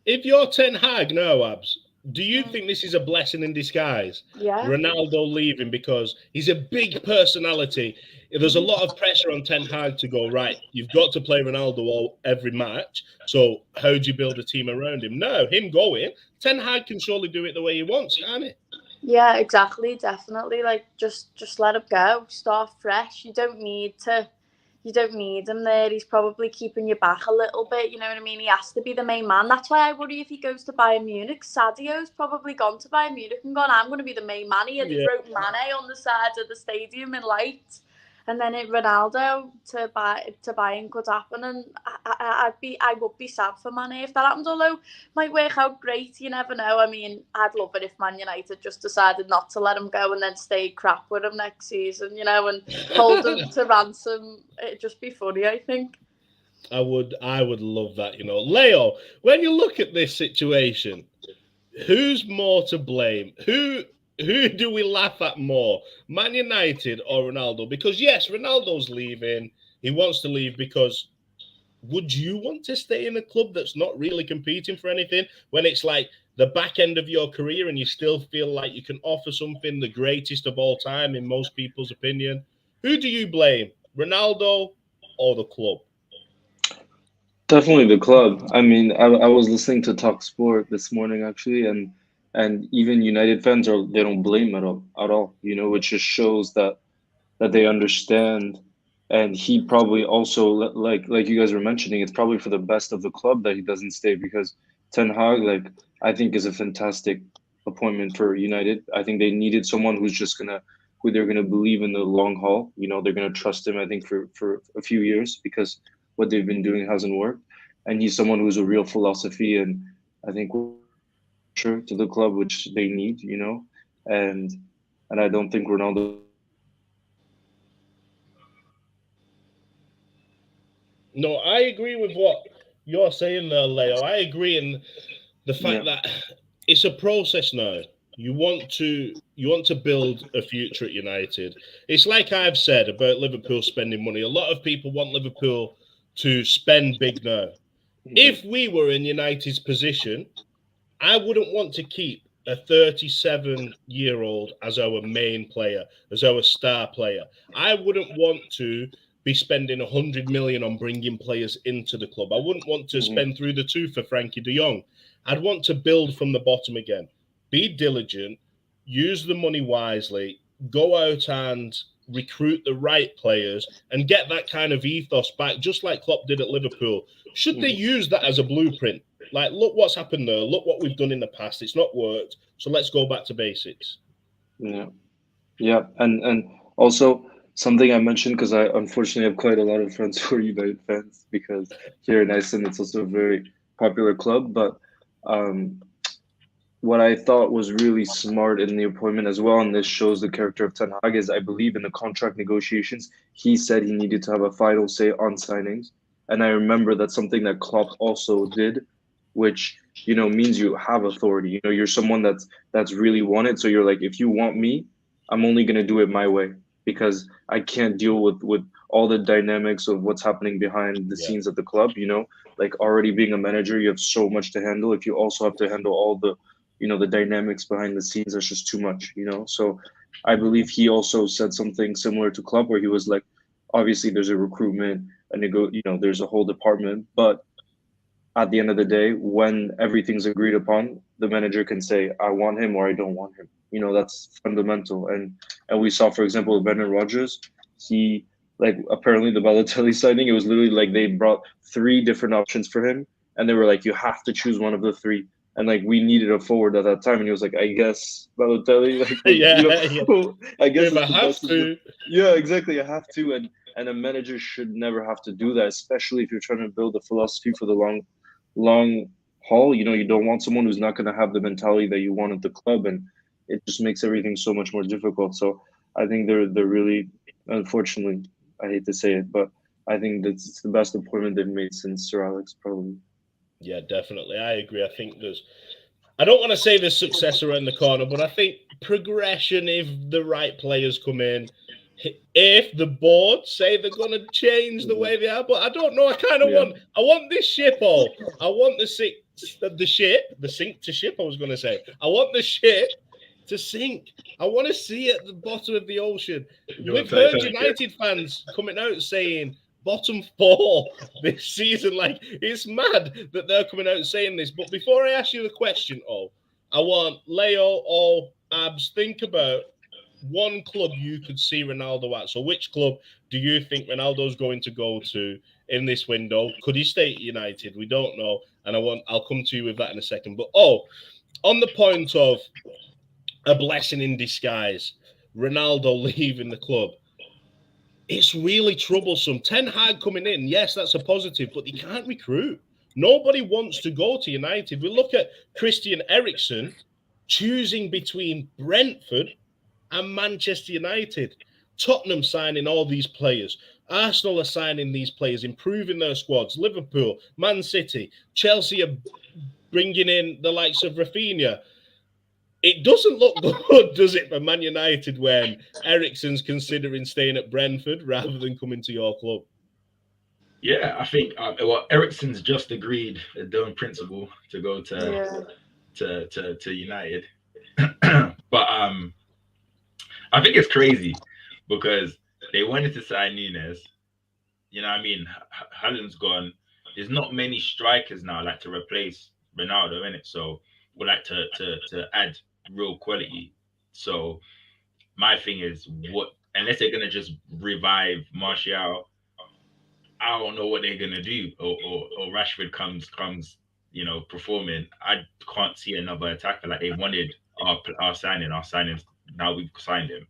If you're Ten Hag now, Abs, do you think this is a blessing in disguise? Yeah. Ronaldo leaving because he's a big personality. There's a lot of pressure on Ten Hag to go, right, you've got to play Ronaldo every match. So how do you build a team around him? No, him going, Ten Hag can surely do it the way he wants, can't he? Yeah, exactly. Definitely. Like, just let him go. Start fresh. You don't need him there. He's probably keeping you back a little bit. You know what I mean? He has to be the main man. That's why I worry if he goes to Bayern Munich. Sadio's probably gone to Bayern Munich and gone, I'm going to be the main man here. They wrote Mane on the side of the stadium in lights. And then Ronaldo to Bayern could happen, and I would be sad for Mane if that happened. Although it might work out great, you never know. I mean, I'd love it if Man United just decided not to let him go and then stay crap with him next season, you know, and hold him to ransom. It'd just be funny, I think. I would love that, you know. Leo, when you look at this situation, who's more to blame? Who do we laugh at more, Man United or Ronaldo? Because yes, Ronaldo's leaving. He wants to leave because would you want to stay in a club that's not really competing for anything when it's like the back end of your career and you still feel like you can offer something the greatest of all time in most people's opinion? Who do you blame, Ronaldo or the club? Definitely the club. I mean, I was listening to Talk Sport this morning actually, and even United fans they don't blame at all. You know, which just shows that they understand. And he probably also like you guys were mentioning, it's probably for the best of the club that he doesn't stay, because Ten Hag, like, I think is a fantastic appointment for United. I think they needed someone who they're gonna believe in the long haul. You know, they're gonna trust him. I think for a few years, because what they've been doing hasn't worked, and he's someone who's a real philosophy, and I think sure to the club, which they need. You know, and I don't think Ronaldo. No, I agree with what you're saying there, Leo. I agree in the fact that it's a process now. You want to build a future at United. It's like I've said about Liverpool spending money. A lot of people want Liverpool to spend big now. If we were in United's position, I wouldn't want to keep a 37-year-old as our main player, as our star player. I wouldn't want to be spending 100 million on bringing players into the club. I wouldn't want to spend through the two for Frankie de Jong. I'd want to build from the bottom again. Be diligent, use the money wisely, go out and recruit the right players and get that kind of ethos back, just like Klopp did at Liverpool. Should they use that as a blueprint? Like, look what's happened there. Look what we've done in the past. It's not worked. So let's go back to basics. Yeah, yeah, and also something I mentioned because I unfortunately have quite a lot of friends who are United fans because here in Iceland it's also a very popular club. But um, what I thought was really smart in the appointment as well, and this shows the character of Ten Hag, is I believe in the contract negotiations, he said he needed to have a final say on signings. And I remember that's something that Klopp also did, which, you know, means you have authority. You know, you're someone that's really wanted. So you're like, if you want me, I'm only gonna do it my way because I can't deal with all the dynamics of what's happening behind the scenes at the club, you know. Like already being a manager, you have so much to handle. If you also have to handle all the, you know, the dynamics behind the scenes, that's just too much, you know. So I believe he also said something similar to Club where he was like, obviously there's a recruitment and you know, there's a whole department, but at the end of the day, when everything's agreed upon, the manager can say, I want him or I don't want him. You know, that's fundamental. And we saw, for example, with Brendan Rodgers, he, like, apparently the Balotelli signing, it was literally like they brought three different options for him and they were like, you have to choose one of the three. And like we needed a forward at that time, and he was like, "I guess Balotelli, like, you know, I guess if I it's the have best." to, Yeah, exactly. I have to, and a manager should never have to do that, especially if you're trying to build a philosophy for the long haul. You know, you don't want someone who's not going to have the mentality that you want at the club, and it just makes everything so much more difficult. So I think they're really, unfortunately, I hate to say it, but I think that's the best appointment they've made since Sir Alex, probably. yeah, definitely. I agree. I think I don't want to say there's success around the corner, but I think progression, if the right players come in, if the board say they're going to change the way they are, but I don't know. I kind of I want this ship all. I want the sink to ship. I was going to say, I want the ship to sink. I want to see it at the bottom of the ocean. We've heard United fans coming out saying bottom four this season. Like, it's mad that they're coming out saying this. But before I ask you the question, I want Leo or Abs think about one club you could see Ronaldo at. So which club do you think Ronaldo's going to go to in this window? Could he stay at United? We don't know. And I'll come to you with that in a second. But on the point of a blessing in disguise, Ronaldo leaving the club, it's really troublesome. Ten Hag coming in, yes, that's a positive, but he can't recruit. Nobody wants to go to United. We look at Christian Eriksen choosing between Brentford and Manchester United. Tottenham signing all these players. Arsenal are signing these players, improving their squads. Liverpool, Man City, Chelsea are bringing in the likes of Rafinha. It doesn't look good, does it, for Man United when Eriksen's considering staying at Brentford rather than coming to your club? Yeah, I think Eriksen's just agreed, a dumb principle, to go to United. But I think it's crazy because they wanted to sign Nunes. You know what I mean? Haaland's gone. There's not many strikers now like to replace Ronaldo in it. So we like to add real quality. So my thing is, what unless they're gonna just revive Martial, I don't know what they're gonna do. Or Rashford comes, you know, performing. I can't see another attacker like they wanted our signings. Now we've signed him.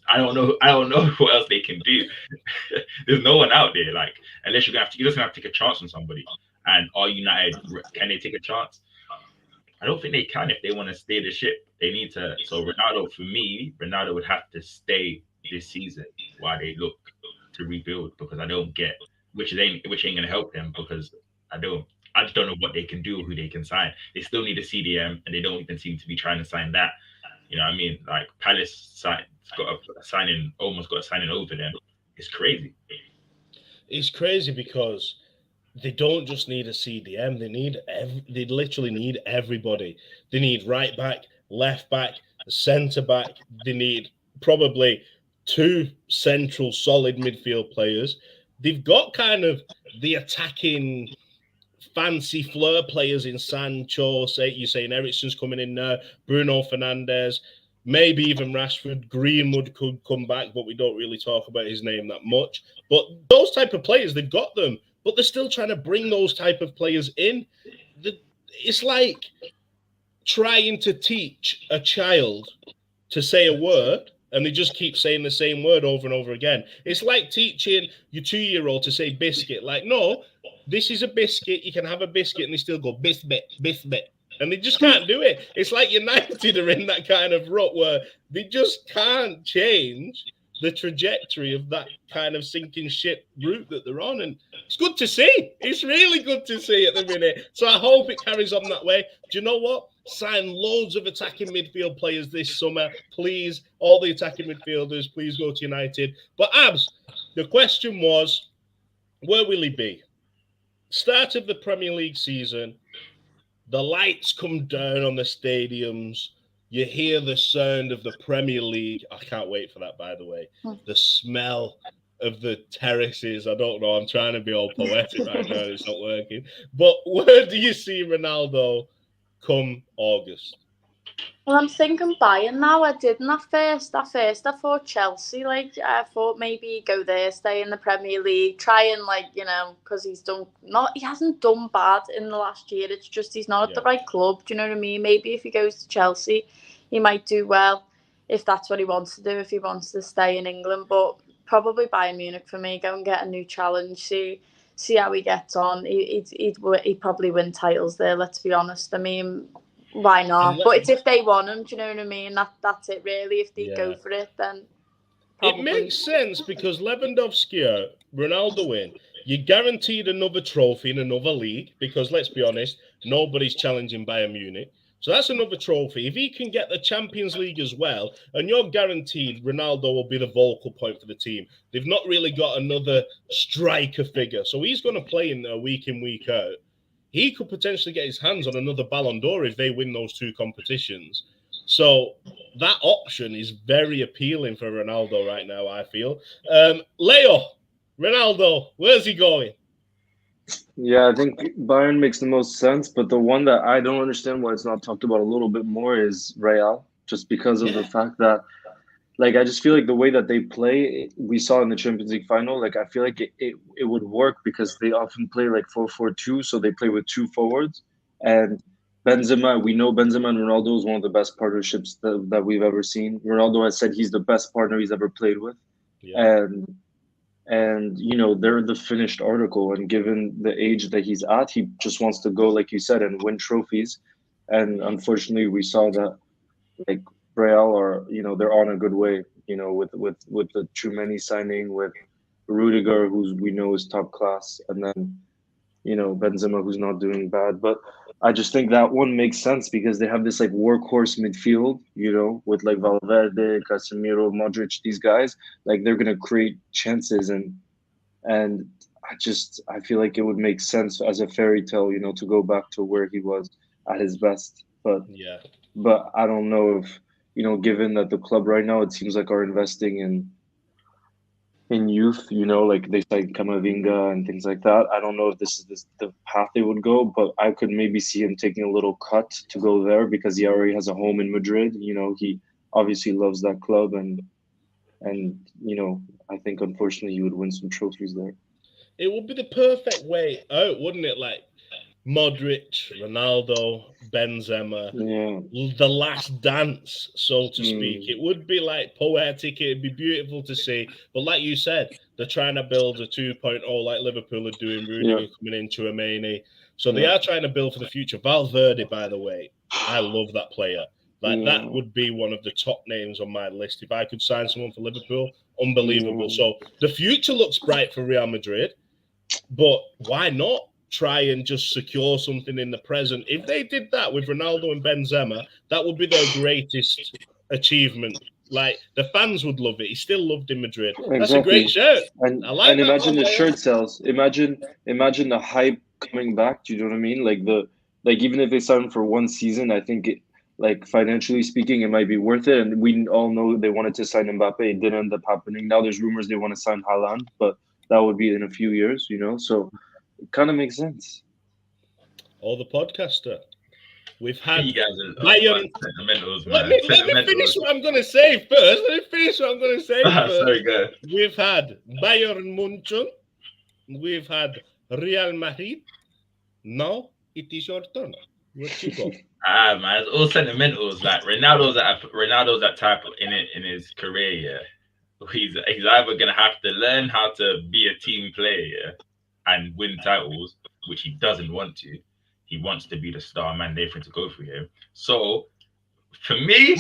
I don't know. I don't know what else they can do. There's no one out there. Like, unless you're just gonna have to take a chance on somebody. And are United, can they take a chance? I don't think they can if they want to stay the ship. They need to. So Ronaldo, for me, Ronaldo would have to stay this season while they look to rebuild, because I don't get which ain't going to help him because I just don't know what they can do, who they can sign. They still need a CDM, and they don't even seem to be trying to sign that. You know what I mean? Like Palace almost got a signing over them. It's crazy. It's crazy because they don't just need a CDM. They literally need everybody. They need right back, left back, centre back. They need probably 2 central solid midfield players. They've got kind of the attacking fancy flair players in Sancho. You're saying Eriksen's coming in there, Bruno Fernandes, maybe even Rashford. Greenwood could come back, but we don't really talk about his name that much. But those type of players, they've got them, but they're still trying to bring those type of players in. It's like trying to teach a child to say a word, and they just keep saying the same word over and over again. It's like teaching your 2-year-old to say biscuit. Like, no, this is a biscuit. You can have a biscuit, and they still go bisbit, bisbit. And they just can't do it. It's like United are in that kind of rut where they just can't change the trajectory of that kind of sinking ship route that they're on. And it's good to see. It's really good to see at the minute. So I hope it carries on that way. Do you know what? Sign loads of attacking midfield players this summer. Please, all the attacking midfielders, please go to United. But Abs, the question was, where will he be? Start of the Premier League season, the lights come down on the stadiums. You hear the sound of the Premier League. I can't wait for that, by the way. The smell of the terraces. I don't know. I'm trying to be all poetic right now. It's not working. But where do you see Ronaldo come August? Well, I'm thinking Bayern now. I didn't at first. I thought Chelsea. Like, I thought maybe go there, stay in the Premier League, try and because he hasn't done bad in the last year. It's just he's not at the right club. Do you know what I mean? Maybe if he goes to Chelsea, he might do well if that's what he wants to do. If he wants to stay in England, but probably Bayern Munich for me. Go and get a new challenge. See how he gets on. He'd probably win titles there. Let's be honest. I mean, why not? But it's if they want him, do you know what I mean? That's it really. If they go for it, then probably. It makes sense because Lewandowski out, Ronaldo in. You're guaranteed another trophy in another league because, let's be honest, nobody's challenging Bayern Munich. So that's another trophy. If he can get the Champions League as well, and you're guaranteed Ronaldo will be the vocal point for the team. They've not really got another striker figure. So he's going to play in there week in, week out. He could potentially get his hands on another Ballon d'Or if they win those 2 competitions. So that option is very appealing for Ronaldo right now, I feel. Leo, Ronaldo, where's he going? Yeah, I think Bayern makes the most sense, but the one that I don't understand why it's not talked about a little bit more is Real, just because of the fact that, like, I just feel like the way that they play, we saw in the Champions League final, like, I feel like it would work because they often play like 4-4-2, so they play with 2 forwards. And Benzema, we know Benzema and Ronaldo is one of the best partnerships that we've ever seen. Ronaldo has said he's the best partner he's ever played with. Yeah. And they're the finished article. And given the age that he's at, he just wants to go, like you said, and win trophies. And unfortunately, we saw that, like, Real are, they're on a good way, with the Tchouameni signing, with Rudiger, who's we know is top class, and then, Benzema, who's not doing bad. But I just think that one makes sense because they have this like workhorse midfield, with like Valverde, Casemiro, Modric, these guys, like they're gonna create chances, and I feel like it would make sense as a fairy tale, to go back to where he was at his best. But I don't know if, given that the club right now, it seems like are investing in youth, like they signed Camavinga and things like that. I don't know if this is the path they would go, but I could maybe see him taking a little cut to go there because he already has a home in Madrid. He obviously loves that club, and I think unfortunately he would win some trophies there. It would be the perfect way out, wouldn't it? Like Modric, Ronaldo, Benzema, the last dance, so to speak. It would be like poetic. It'd be beautiful to see. But like you said, they're trying to build a 2.0 like Liverpool are doing, Rudiger coming into Tchouameni. So they are trying to build for the future. Valverde, by the way, I love that player. Like that would be one of the top names on my list. If I could sign someone for Liverpool, unbelievable. So the future looks bright for Real Madrid. But why not try and just secure something in the present? If they did that with Ronaldo and Benzema, that would be their greatest achievement. Like the fans would love it. He still loved in Madrid. That's a great Exactly. shirt. And I like that. imagine the shirt sales. Imagine the hype coming back. Do you know what I mean? Like even if they sign for one season, I think like financially speaking, it might be worth it. And we all know they wanted to sign Mbappe. It didn't end up happening. Now there's rumors they want to sign Haaland, but that would be in a few years, So it kind of makes sense. Or the podcaster. We've had You guys are Bayern. sentimentals, man. Let me finish what I'm going to say first. Sorry, go ahead. We've had Bayern Munchen. We've had Real Madrid. Now it is your turn. What you got? Man, it's all sentimentals. Like Ronaldo's that type of in his career. Yeah, he's either gonna have to learn how to be a team player, yeah, and win titles, which he doesn't want to. He wants to be the star man. Therefore, to go through him. So for me,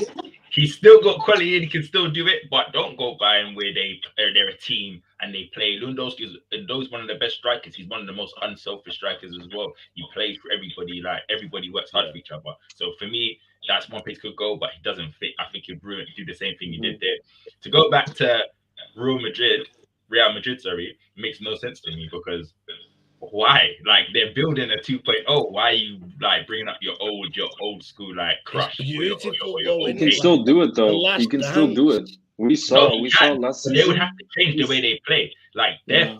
he's still got quality and he can still do it, but don't go by him where they're a team and they play. Lewandowski's one of the best strikers. He's one of the most unselfish strikers as well. He plays for everybody. Like everybody works hard for each other. So for me, that's one place could go, but he doesn't fit. I think he'd do the same thing he did there. To go back to Real Madrid, makes no sense to me because why? Like they're building a 2.0. Why are you like bringing up your old school like crush? It's beautiful. He can still do it though. He can still do it. We saw last season. They would have to change the way they play. Like their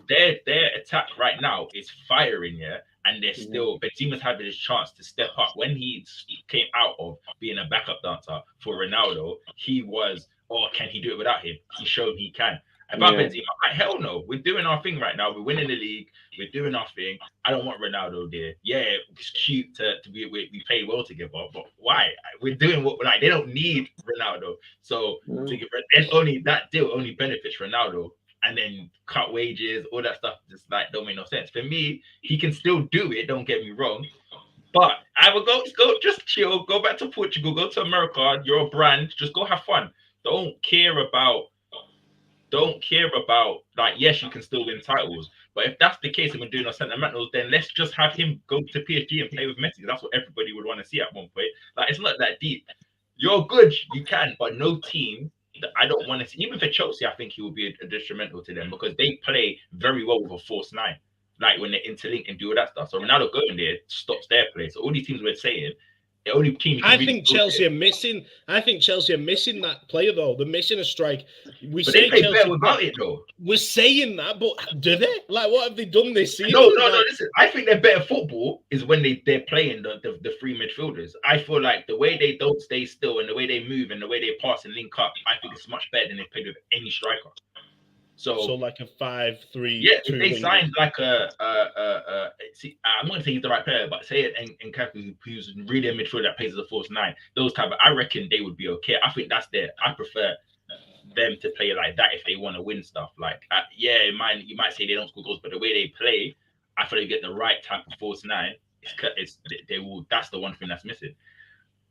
attack right now is firing, yeah, and they're still. Benzema's having his chance to step up. When he came out of being a backup dancer for Ronaldo, he was. Oh, can he do it without him? He showed he can. About Benzema, like, hell no. We're doing our thing right now. We're winning the league. We're doing our thing. I don't want Ronaldo there. Yeah, it's cute to be. We play well together, but why? We're doing what like they don't need Ronaldo. So only that deal only benefits Ronaldo, and then cut wages, all that stuff just like don't make no sense. For me, he can still do it. Don't get me wrong. But I would go just chill. Go back to Portugal. Go to America. You're a brand. Just go have fun. Don't care about like yes, you can still win titles, but if that's the case and we're doing our sentimentals, then let's just have him go to PSG and play with Messi. That's what everybody would want to see at one point. Like it's not that deep. You're good, you can, but no team that I don't want to see. Even for Chelsea, I think he will be a detrimental to them because they play very well with a false nine, like when they interlink and do all that stuff. So Ronaldo going there stops their play. So all these teams we're saying. The only team I think Chelsea are missing that player though. They're missing a strike. But they play better without it though. We're saying that, but do they? Like, what have they done this season? No. Listen, I think their better football is when they're playing the three midfielders. I feel like the way they don't stay still and the way they move and the way they pass and link up, I think it's much better than they played with any striker. So like a 5-3. Yeah, if they signed like I'm not gonna say he's the right player, but say it and Kaku, who's really a midfielder that plays as a false nine, those type of, I reckon they would be okay. I think that's I prefer them to play like that if they want to win stuff. Like, you might say they don't score goals, but the way they play, I feel they get the right type of false nine. They will. That's the one thing that's missing.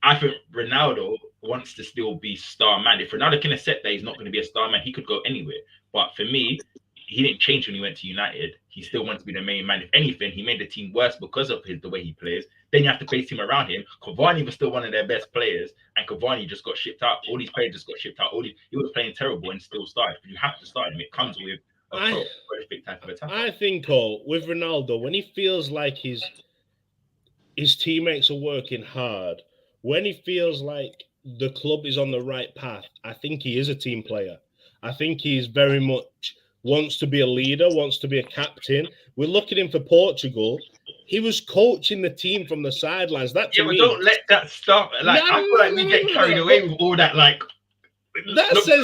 I think Ronaldo wants to still be star man. If Ronaldo can accept that he's not going to be a star man, he could go anywhere. But for me, he didn't change when he went to United. He still wants to be the main man. If anything, he made the team worse because of the way he plays. Then you have to base him around him. Cavani was still one of their best players, and Cavani just got shipped out. All these players just got shipped out. He was playing terrible and still started. But you have to start him. It comes with a perfect type of attack. I think, with Ronaldo, when he feels like his teammates are working hard, when he feels like the club is on the right path, I think he is a team player. I think he's very much wants to be a leader, wants to be a captain. We're looking him for Portugal. He was coaching the team from the sidelines. But don't let that stop. Like, I feel like we get carried away with all that. Like, that's a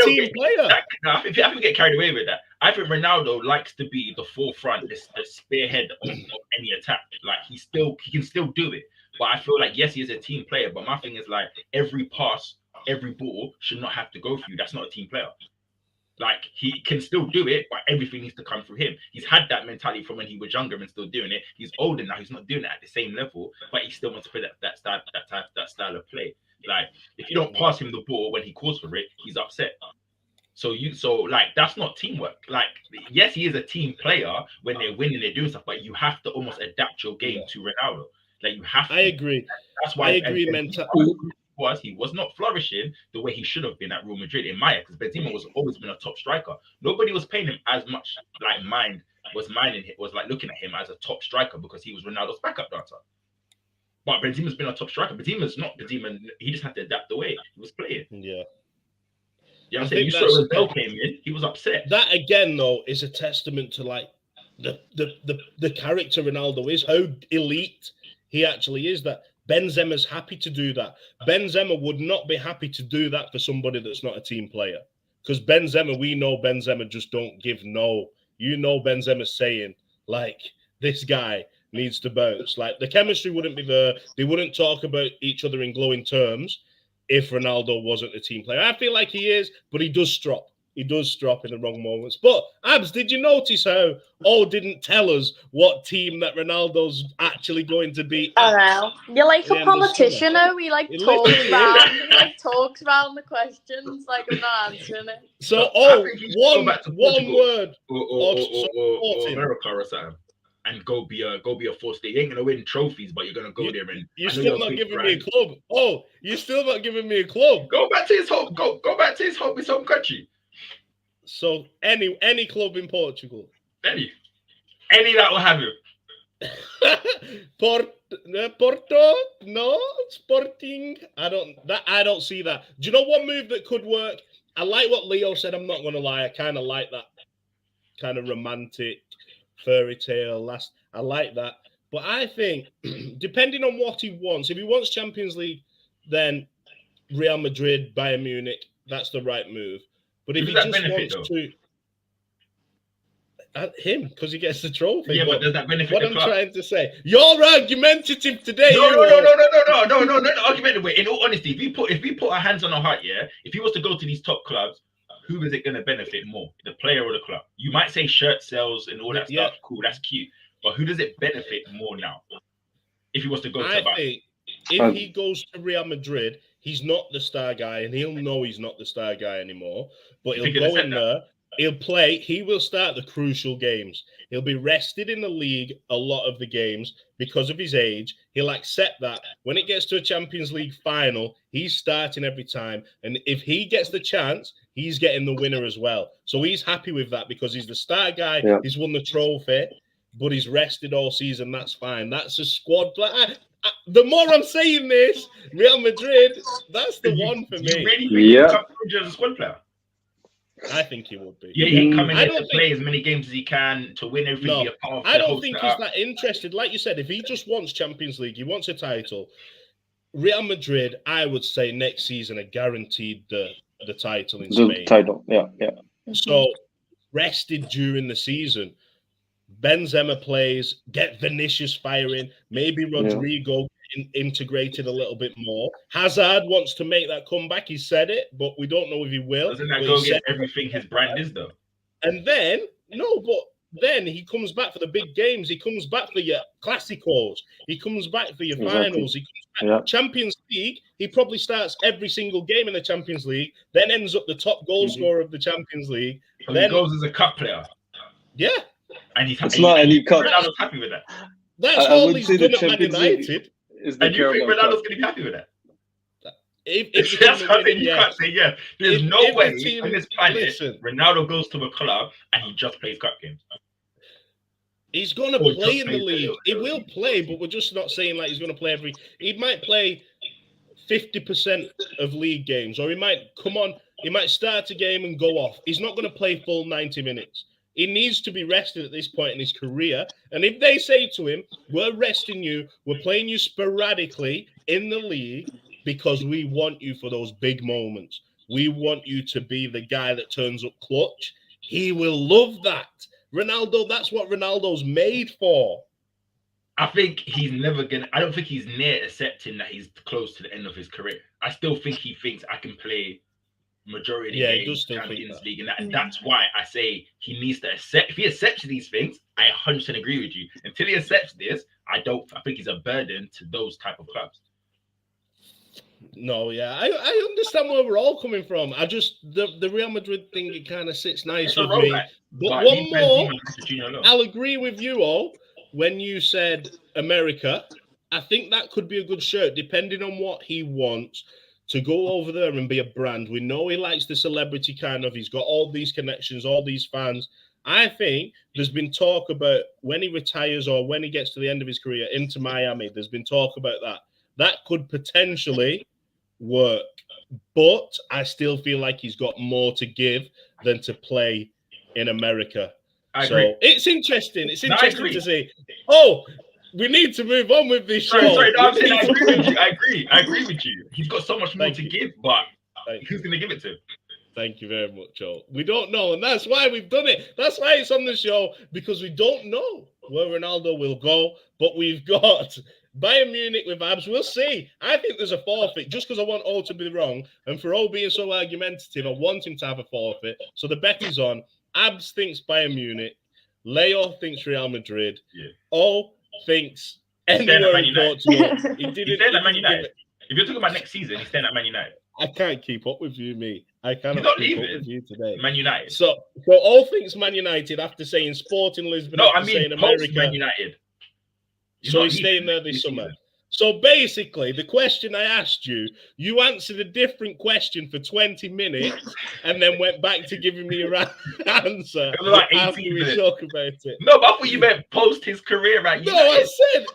team player. I think we get carried away with that. I think Ronaldo likes to be the forefront, the spearhead of any attack. Like he can still do it. But I feel like yes, he is a team player. But my thing is like every pass, every ball should not have to go through you. That's not a team player. Like he can still do it, but everything needs to come through him. He's had that mentality from when he was younger and still doing it. He's older now. He's not doing it at the same level, but he still wants to play that style of play. Like if you don't pass him the ball when he calls for it, he's upset. So like that's not teamwork. Like yes, he is a team player. When they're winning, they're doing stuff, but you have to almost adapt your game to Ronaldo. Like you have to. I agree. That's why I agree. He was not flourishing the way he should have been at Real Madrid in my because Benzema was always been a top striker. Nobody was paying him as much like was like looking at him as a top striker because he was Ronaldo's backup dancer. But Benzema's been a top striker. Benzema's not Benzema. He just had to adapt the way he was playing. Yeah. Yeah, I'm saying you saw when Bell came in, he was upset. That again, though, is a testament to like the character Ronaldo is, how elite he actually is. That Benzema's happy to do that. Benzema would not be happy to do that for somebody that's not a team player. Because Benzema, we know Benzema just don't give no. You know Benzema's saying, like, this guy needs to bounce. Like, the chemistry wouldn't be there. They wouldn't talk about each other in glowing terms if Ronaldo wasn't a team player. I feel like he is, but he does drop. He does drop in the wrong moments. But, Abs, did you notice how all didn't tell us what team that Ronaldo's actually going to be? I know. You're like a politician, though. He like talks around the questions, like I'm not answering it. So, one word. Or America or something. And go be a force. They ain't gonna win trophies, but you're gonna go there and you're still not giving me a club. Oh, you're still not giving me a club. Go back to his home. Go back to his home country. So any club in Portugal. Any that will have him. Porto, no, Sporting. I don't see that. Do you know what move that could work? I like what Leo said. I'm not gonna lie. I kind of like that kind of romantic fairy tale I like that, but I think depending on what he wants, if he wants Champions League, then Real Madrid, Bayern Munich, that's the right move. But if he just wants to him because he gets the trophy. Yeah, but does that benefit what the I'm club? trying to say? You're argumentative today. No, argumentative. In all honesty, if we put our hands on our heart, if he was to go to these top clubs, who is it going to benefit more, the player or the club? You might say shirt sales and all that stuff. Cool, that's cute. But who does it benefit more now? If he was to go to I think if he goes to Real Madrid, he's not the star guy, and he'll know he's not the star guy anymore. But he'll go in there, he'll play, he will start the crucial games. He'll be rested in the league a lot of the games because of his age. He'll accept that. When it gets to a Champions League final, he's starting every time. And if he gets the chance, he's getting the winner as well. So he's happy with that because he's the star guy. Yeah. He's won the trophy, but he's rested all season. That's fine. That's a squad play. The more I'm saying this, Real Madrid, that's the one for me. You really think he's a squad player? I think he would be. Yeah, he come in to play as many games as he can to win everything. No, I don't think he's that interested. Like you said, if he just wants Champions League, he wants a title. Real Madrid, I would say next season are guaranteed the title in Spain. The title, yeah. So rested during the season. Benzema plays, get Vinicius firing, maybe Rodrigo integrated a little bit more. Hazard wants to make that comeback. He said it, but we don't know if he will. Doesn't that go against everything his brand is, though? And then, then he comes back for the big games. He comes back for your Clásicos. He comes back for your finals. He comes back. Champions League, he probably starts every single game in the Champions League, then ends up the top goal scorer of the Champions League. So then he goes as a cup player. Yeah. And he's happy. Not any cup. Ronaldo's happy with that. That's all he's done at Man United. And you think Ronaldo's going to be happy with that? If that's something you can't say yes. There's no way on this planet Ronaldo goes to a club and he just plays cup games. He's going to play in the league. He will play, but we're just not saying like he's going to play every. He might play 50% of league games, or he might come on. He might start a game and go off. He's not going to play full 90 minutes. He needs to be rested at this point in his career. And if they say to him, we're resting you, we're playing you sporadically in the league because we want you for those big moments. We want you to be the guy that turns up clutch. He will love that. Ronaldo, that's what Ronaldo's made for. I think he's never going to, I don't think he's near accepting that he's close to the end of his career. I still think he thinks I can play majority of the games, Champions League, and that's why I say he needs to accept. If he accepts these things, I 100% agree with you. Until he accepts this, I think he's a burden to those type of clubs. No, yeah, I understand where we're all coming from. I just the Real Madrid thing, it kind of sits nice It's a with me. rollback. But leave one more, Benzema and Coutinho alone. I'll agree with you all when you said America. I think that could be a good shirt, depending on what he wants to go over there and be a brand. We know he likes the celebrity kind of. He's got all these connections, all these fans. I think there's been talk about when he retires or when he gets to the end of his career into Miami. There's been talk about that. That could potentially work, but I still feel like he's got more to give than to play in America. I agree. It's interesting. It's No, I interesting agree. to see. Oh, we need to move on with this show. Sorry, no, I'm saying I agree with you. I agree with you. He's got so much more Thank to you. give, but Thank who's going to give it to him? Thank you very much, Joel. We don't know, and that's why we've done it. That's why it's on the show, because we don't know where Ronaldo will go, but we've got Bayern Munich with Abs. We'll see. I think there's a forfeit, just because I want O to be wrong, and for O being so argumentative, I want him to have a forfeit. So the bet is on. Abs thinks Bayern Munich. Leo thinks Real Madrid. Yeah. O thinks staying anywhere at in Man Portugal. He's staying at Man United. If you're talking about next season, he's staying at Man United. I can't keep up with you, me. I cannot not keep up leaving. with you today. Man United. So all things Man United after saying Sporting Lisbon. No, after I mean saying post America. Man United. So he's staying there this summer. season. So basically, the question I asked you, you answered a different question for 20 minutes and then went back to giving me your answer It was like 18 after we minutes. talk about it. No, but I thought you meant post his career at No, United.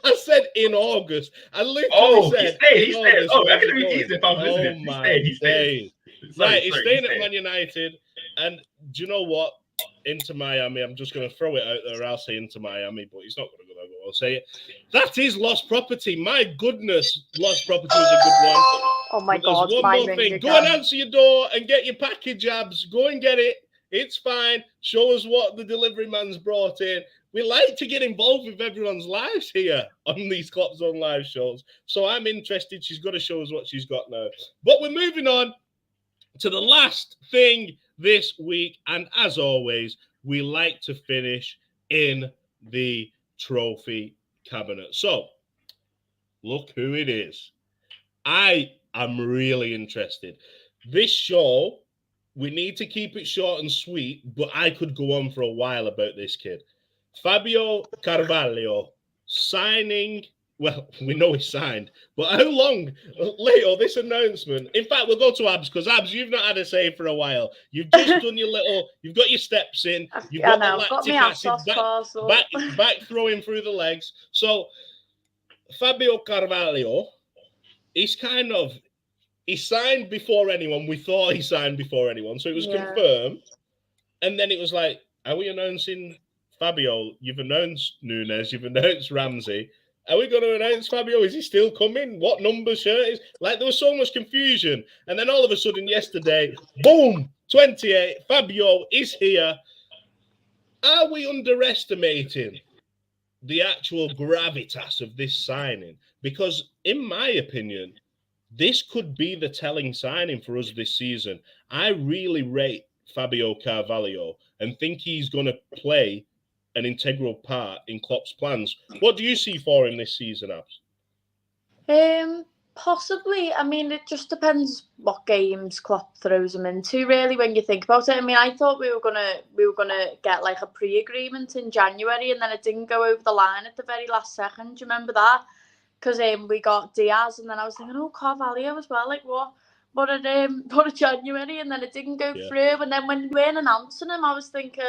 I said in August. I literally said he stayed. Oh, I could have been easy if I was listening. Oh my He stayed. Right, he's staying at Man United. And do you know what? Into Miami. I'm just going to throw it out there. I'll say into Miami, but he's not going to go there. But I'll say it. That is lost property. My goodness, lost property was a good one. Oh my But God, there's one my more ring thing. again. Go and answer your door and get your package, Abs. Go and get it. It's fine. Show us what the delivery man's brought in. We like to get involved with everyone's lives here on these Klopp Zone live shows. So I'm interested. She's got to show us what she's got now. But we're moving on to the last thing this week. And as always, we like to finish in the trophy cabinet. So look who it is. I am really interested. This show, we need to keep it short and sweet, but I could go on for a while about this kid. Fabio Carvalho signing. Well, we know he's signed, but how long? Leo, this announcement. In fact, we'll go to Abs because Abs, you've not had a say for a while. You've just done you've got your steps in. You've got the lactic acid back throwing through the legs. So Fabio Carvalho, he signed before anyone. We thought he signed before anyone, so it was confirmed. And then it was like, are we announcing Fabio? You've announced Nunes. You've announced Ramsey. Are we going to announce Fabio? Is he still coming? What number shirt is? Like, there was so much confusion. And then all of a sudden yesterday, boom, 28, Fabio is here. Are we underestimating the actual gravitas of this signing? Because in my opinion, this could be the telling signing for us this season. I really rate Fabio Carvalho and think he's going to play an integral part in Klopp's plans. What do you see for him this season, Abs? Possibly. I mean, it just depends what games Klopp throws him into, really, when you think about it. I mean, I thought we were gonna get like a pre-agreement in January, and then it didn't go over the line at the very last second. Do you remember that? Because we got Diaz, and then I was thinking, oh, Carvalho as well. Like what a January, and then it didn't go through. And then when we weren't announcing him, I was thinking,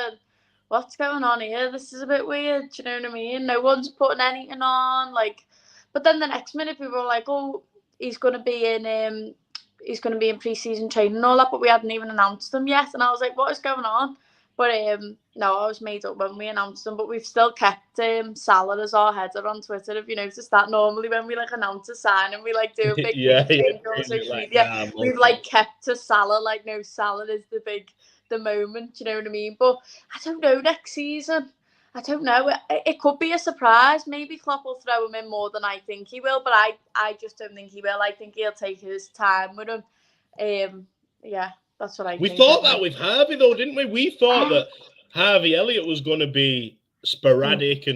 what's going on here? This is a bit weird. Do you know what I mean? No one's putting anything on. Like, but then the next minute, people were like, oh, he's going to be in pre-season training and all that, but we hadn't even announced them yet. And I was like, what is going on? But no, I was made up when we announced them. But we've still kept Salah as our header on Twitter. If you noticed that, normally when we like announce a sign and we like do a big thing on social media, we've like kept to Salah. Like, no, Salah is the moment. You know what I mean? But I don't know next season. I don't know. It could be a surprise. Maybe Klopp will throw him in more than I think he will, but I just don't think he will. I think he'll take his time with him. Yeah, that's what I think. We thought that with Harvey, though, didn't we? We thought that Harvey Elliott was going to be sporadic,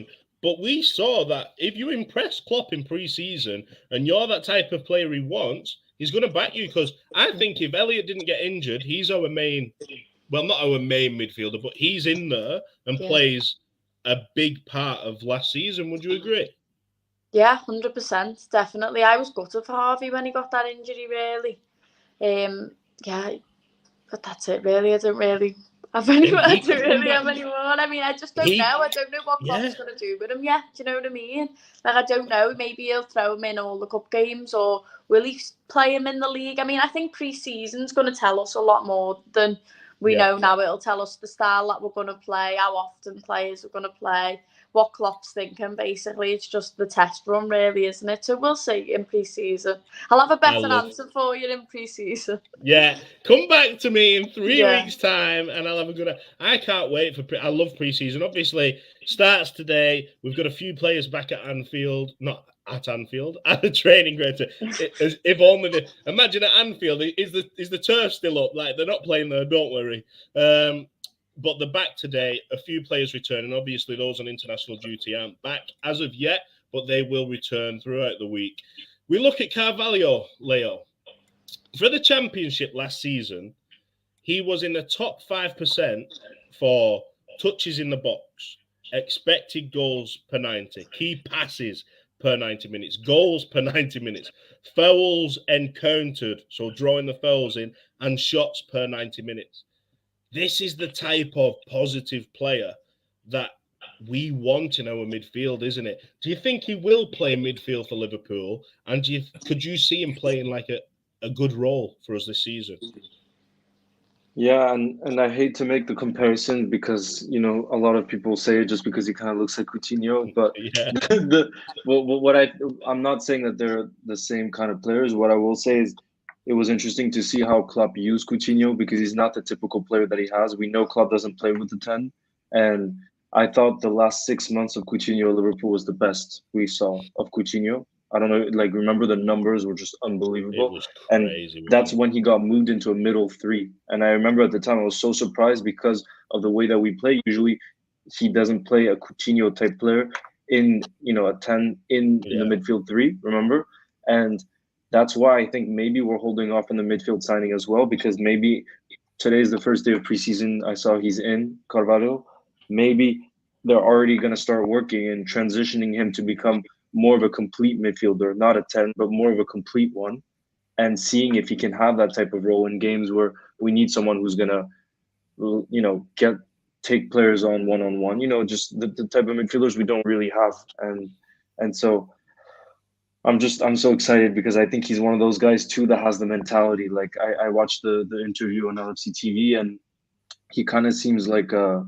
but we saw that if you impress Klopp in pre-season and you're that type of player he wants, he's going to back you, because I think if Elliott didn't get injured, he's our main, well, not our main midfielder, but he's in there and plays a big part of last season. Would you agree? Yeah, 100%, definitely. I was gutted for Harvey when he got that injury, really. Yeah, but that's it, really. I don't really have anyone. I don't really have anyone. I mean, I just don't know. I don't know what Klopp's going to do with him yet. Do you know what I mean? Like, I don't know. Maybe he'll throw him in all the cup games, or will he play him in the league? I mean, I think pre-season's going to tell us a lot more than we know now. It'll tell us the style that we're going to play, how often players are going to play, what Klopp's thinking, basically. It's just the test run, really, isn't it? So we'll see in pre-season. I'll have a better answer for you in pre-season. Yeah, come back to me in 3 weeks' time, and I'll have a good. I can't wait for. I love pre-season. Obviously, starts today. We've got a few players back at Anfield, not at Anfield, at the training ground. If only imagine at Anfield, is the turf still up? Like, they're not playing there. Don't worry. But they're back today. A few players returning. Obviously, those on international duty aren't back as of yet, but they will return throughout the week. We look at Carvalho, Leo. For the Championship last season, he was in the top 5% for touches in the box, expected goals per 90, key passes per 90 minutes, goals per 90 minutes, fouls encountered, so drawing the fouls in, and shots per 90 minutes. This is the type of positive player that we want in our midfield, isn't it? Do you think he will play midfield for Liverpool? And could you see him playing like a good role for us this season? Yeah, and I hate to make the comparison because, you know, a lot of people say it just because he kind of looks like Coutinho, but I'm not saying that they're the same kind of players. What I will say is it was interesting to see how Klopp used Coutinho, because he's not the typical player that he has. We know Klopp doesn't play with the 10, and I thought the last 6 months of Coutinho at Liverpool was the best we saw of Coutinho. I don't know, like, remember the numbers were just unbelievable. It was crazy, and that's when he got moved into a middle three. And I remember at the time I was so surprised because of the way that we play. Usually he doesn't play a Coutinho type player in, you know, a 10 in the midfield three, remember? And that's why I think maybe we're holding off on the midfield signing as well, because maybe today is the first day of preseason. I saw he's in Carvalho. Maybe they're already going to start working and transitioning him to become more of a complete midfielder, not a 10, but more of a complete one, and seeing if he can have that type of role in games where we need someone who's going to, you know, take players on one-on-one, you know, just the type of midfielders we don't really have. And so I'm so excited because I think he's one of those guys too that has the mentality. Like, I watched the interview on LFC TV, and he kind of seems like a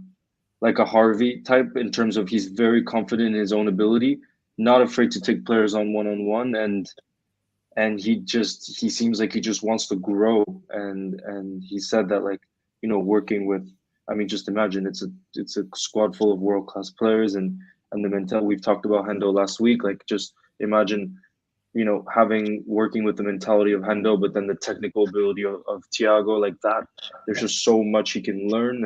Harvey type in terms of he's very confident in his own ability, not afraid to take players on one-on-one, and he seems like he just wants to grow. And he said that, like, you know, working with, I mean, just imagine it's a squad full of world-class players, and the mentality. We've talked about Hendo last week. Like, just imagine, you know, working with the mentality of Hendo, but then the technical ability of Thiago, like that. There's just so much he can learn,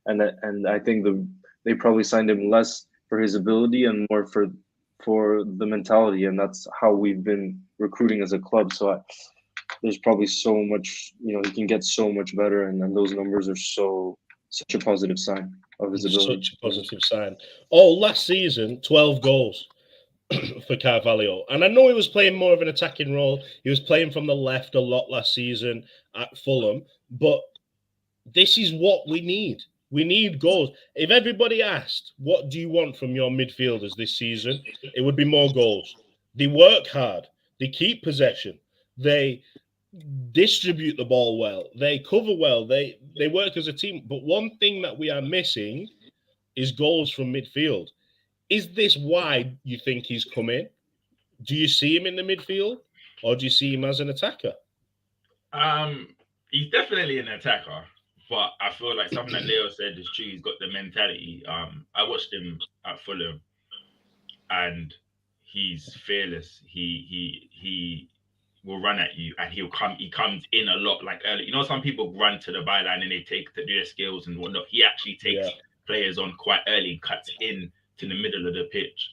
and I think they probably signed him less for his ability and more for the mentality, and that's how we've been recruiting as a club. So there's probably so much, you know, he can get so much better, and those numbers are such a positive sign of his ability. Such a positive sign. Oh, last season, 12 goals for Carvalho. And I know he was playing more of an attacking role. He was playing from the left a lot last season at Fulham. But this is what we need. We need goals. If everybody asked, what do you want from your midfielders this season? It would be more goals. They work hard. They keep possession. They distribute the ball well. They cover well. They work as a team. But one thing that we are missing is goals from midfield. Is this why you think he's come in? Do you see him in the midfield, or do you see him as an attacker? He's definitely an attacker, but I feel like something that Leo said is true. He's got the mentality. I watched him at Fulham, and he's fearless. He will run at you, and he comes in a lot, like early. You know, some people run to the byline and they take to do their skills and whatnot. He actually takes players on quite early, cuts in to the middle of the pitch,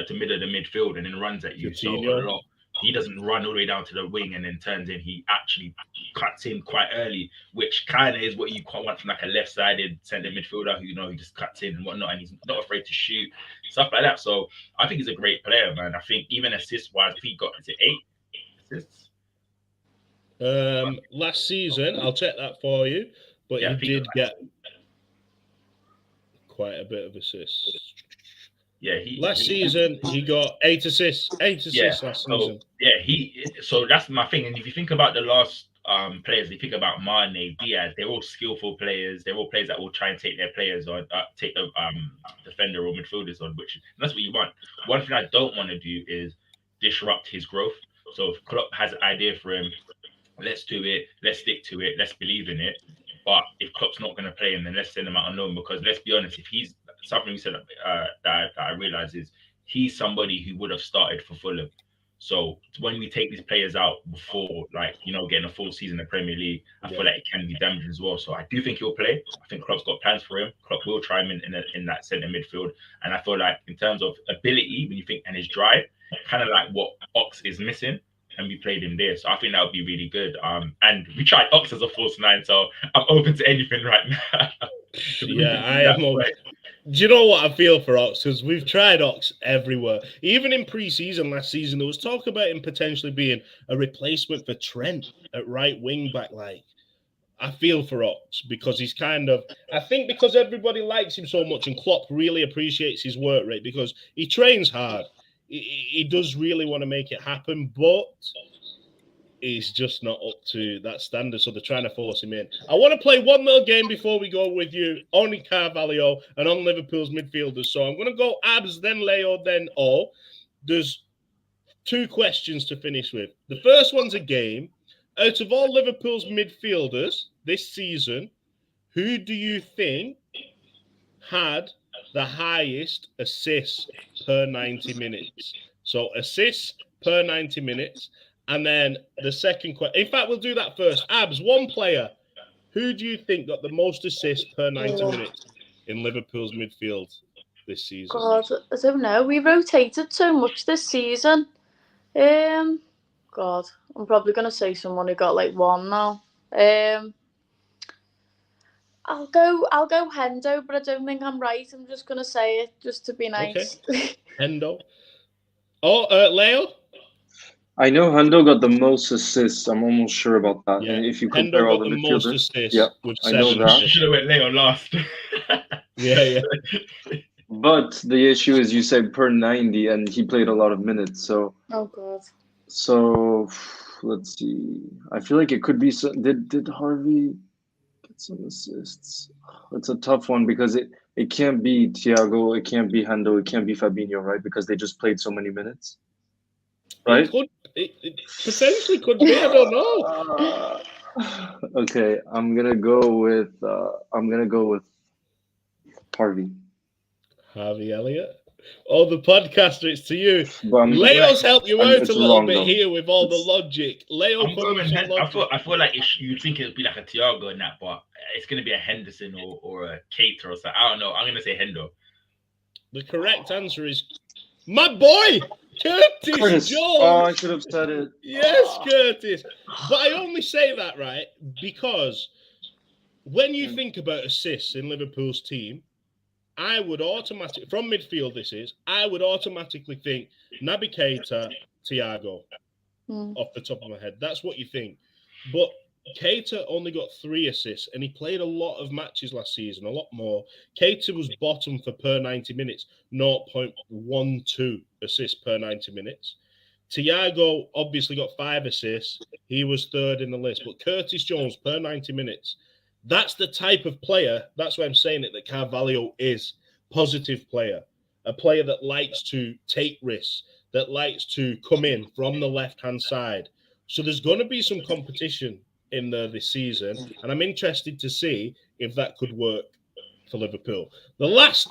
to middle of the midfield, and then runs at you. So a lot. he doesn't run all the way down to the wing and then turns in. He actually cuts in quite early, which kind of is what you want from like a left-sided centre midfielder who he just cuts in and whatnot, and he's not afraid to shoot, stuff like that. So I think he's a great player, man. I think even assist-wise, I think he got 8 assists. Last season, I'll check that for you, but Yeah, he did get quite a bit of assists. Yeah, last season he got 8 assists. 8 assists last season. So that's my thing. And if you think about the last players, you think about Mane, Diaz, they're all skillful players. They're all players that will try and take their players on, take the defender or midfielders on, that's what you want. One thing I don't want to do is disrupt his growth. So if Klopp has an idea for him, let's do it, let's stick to it, let's believe in it. But if Klopp's not going to play him, then let's send him out on loan, because let's be honest, if he's something we said that I realize is he's somebody who would have started for Fulham. So when we take these players out before, getting a full season in the Premier League, I feel like it can be damaging as well. So I do think he'll play. I think Klopp's got plans for him. Klopp will try him in that centre midfield. And I feel like in terms of ability, when you think, and his drive, kind of like what Ox is missing, and we played him there. So I think that would be really good. And we tried Ox as a false 9, so I'm open to anything right now. Yeah, I am open. Do you know what I feel for Ox? Because we've tried Ox everywhere. Even in pre-season last season, there was talk about him potentially being a replacement for Trent at right wing back. I feel for Ox because he's I think because everybody likes him so much and Klopp really appreciates his work rate because he trains hard. He does really want to make it happen, but he's just not up to that standard, so they're trying to force him in. I want to play one little game before we go with you on Carvalho and on Liverpool's midfielders. So I'm going to go Abs, then Leo, then O. There's 2 questions to finish with. The first one's a game. Out of all Liverpool's midfielders this season, who do you think had the highest assists per 90 minutes? So assists per 90 minutes. And then the second question. In fact, we'll do that first. Abs, one player. Who do you think got the most assists per 90 minutes in Liverpool's midfield this season? God, I don't know. We rotated so much this season. God, I'm probably going to say someone who got 1 now. I'll go Hendo, but I don't think I'm right. I'm just going to say it just to be nice. Okay. Hendo. Leo? I know Hendo got the most assists. I'm almost sure about that. Yeah. And if you compare all the midfielders, with I know that. You should have went Leo last. Yeah. But the issue is you said per 90, and he played a lot of minutes. So. Oh God. So let's see. I feel like it could be. Did Harvey get some assists? It's a tough one because it can't be Thiago, it can't be Hendo, it can't be Fabinho, right? Because they just played so many minutes. Right? It potentially could be. I don't know. Okay, I'm gonna go with Harvey. Harvey Elliott. Oh, the podcaster, it's to you. Leo's helped you out a little bit here with all the logic. Leo, I feel like you'd think it would be like a Thiago and that, but it's going to be a Henderson or a Keita or something. I don't know. I'm going to say Hendo. The correct answer is my boy, Curtis Jones. Oh, I should have said it. Yes, Curtis. But I only say that, right, because when you think about assists in Liverpool's team, I would automatically, from midfield I would automatically think Naby Keita, Thiago, off the top of my head. That's what you think. But Keita only got 3 assists, and he played a lot of matches last season, a lot more. Keita was bottom for per 90 minutes, 0.12 assists per 90 minutes. Thiago obviously got 5 assists. He was 3rd in the list. But Curtis Jones, per 90 minutes, that's the type of player, that's why I'm saying it, that Carvalho is. Positive player. A player that likes to take risks, that likes to come in from the left-hand side. So there's going to be some competition in there this season, and I'm interested to see if that could work for Liverpool. The last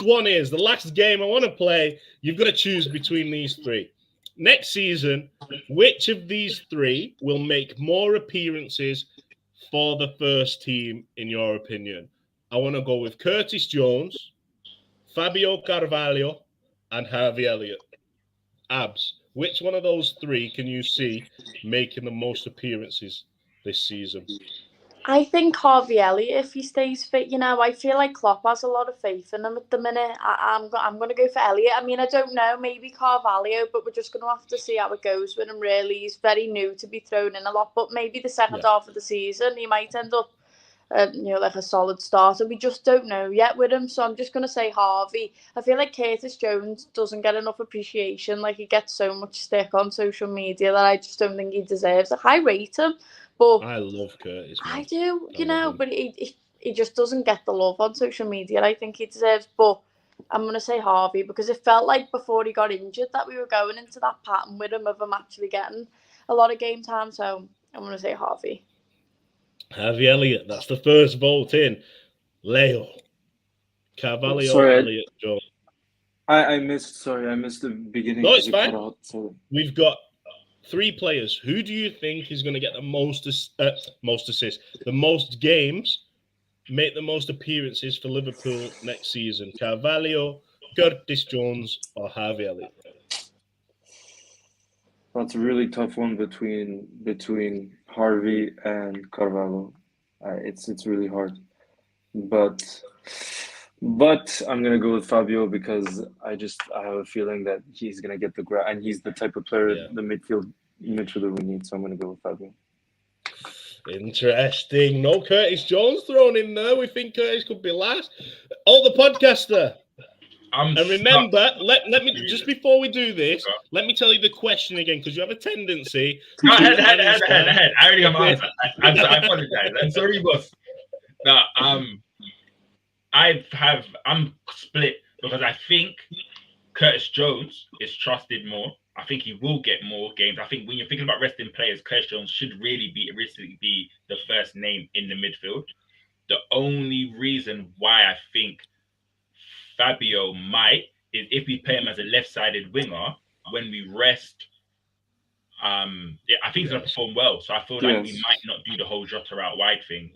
game I want to play. You've got to choose between these 3. Next season, which of these 3 will make more appearances for the first team, in your opinion? I want to go with Curtis Jones, Fabio Carvalho, and Harvey Elliott. Abs, Which one of those three can you see making the most appearances this season? I think Harvey Elliott, if he stays fit, I feel like Klopp has a lot of faith in him at the minute. I'm going to go for Elliott. I mean, I don't know, maybe Carvalho, but we're just going to have to see how it goes with him, really. He's very new to be thrown in a lot, but maybe the second half of the season, he might end up, like a solid starter. We just don't know yet with him, so I'm just going to say Harvey. I feel like Curtis Jones doesn't get enough appreciation. Like, he gets so much stick on social media that I just don't think he deserves. Like, I rate him. But I love Curtis. Man. I do, but he just doesn't get the love on social media I think he deserves. But I'm going to say Harvey because it felt like before he got injured that we were going into that pattern with him of him actually getting a lot of game time. So I'm going to say Harvey. Harvey Elliott, that's the first vote in. Leo. Carvalho, Sorry, Elliott, Jones. I missed the beginning. No, it's fine. Cut out, so. We've got 3 players. Who do you think is going to get the most assists, the most games, make the most appearances for Liverpool next season? Carvalho, Curtis Jones, or Harvey Elliott? That's a really tough one between Harvey and Carvalho. It's really hard, but I'm gonna go with Fabio because I have a feeling that he's gonna get the grab, and he's the type of player, the midfielder we need. So I'm gonna go with Fabio. Interesting. No Curtis Jones thrown in there. We think Curtis could be last. Oh, the podcaster. And remember, let me just before we do this, let me tell you the question again because you have a tendency. Go ahead. I already have my answer. I apologize. I'm sorry, boss. No, I'm split because I think Curtis Jones is trusted more. I think he will get more games. I think when you're thinking about resting players, Curtis Jones should really be the first name in the midfield. The only reason why I think Fabio might is if we play him as a left-sided winger when we rest. I think he's going to perform well. So I feel like we might not do the whole Jota out wide thing.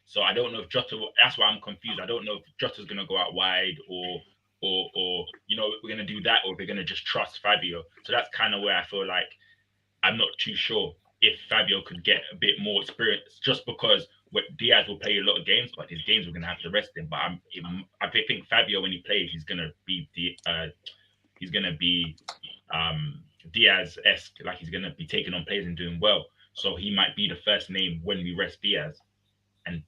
So I don't know if Jota. That's why I'm confused. I don't know if Jota's going to go out wide or we're going to do that or we're going to just trust Fabio. So that's kind of where I feel like I'm not too sure if Fabio could get a bit more experience just because Diaz will play a lot of games, but his games we're going to have to rest him. But I think Fabio, when he plays, he's going to be Diaz-esque, like he's going to be taking on plays and doing well. So he might be the first name when we rest Diaz. And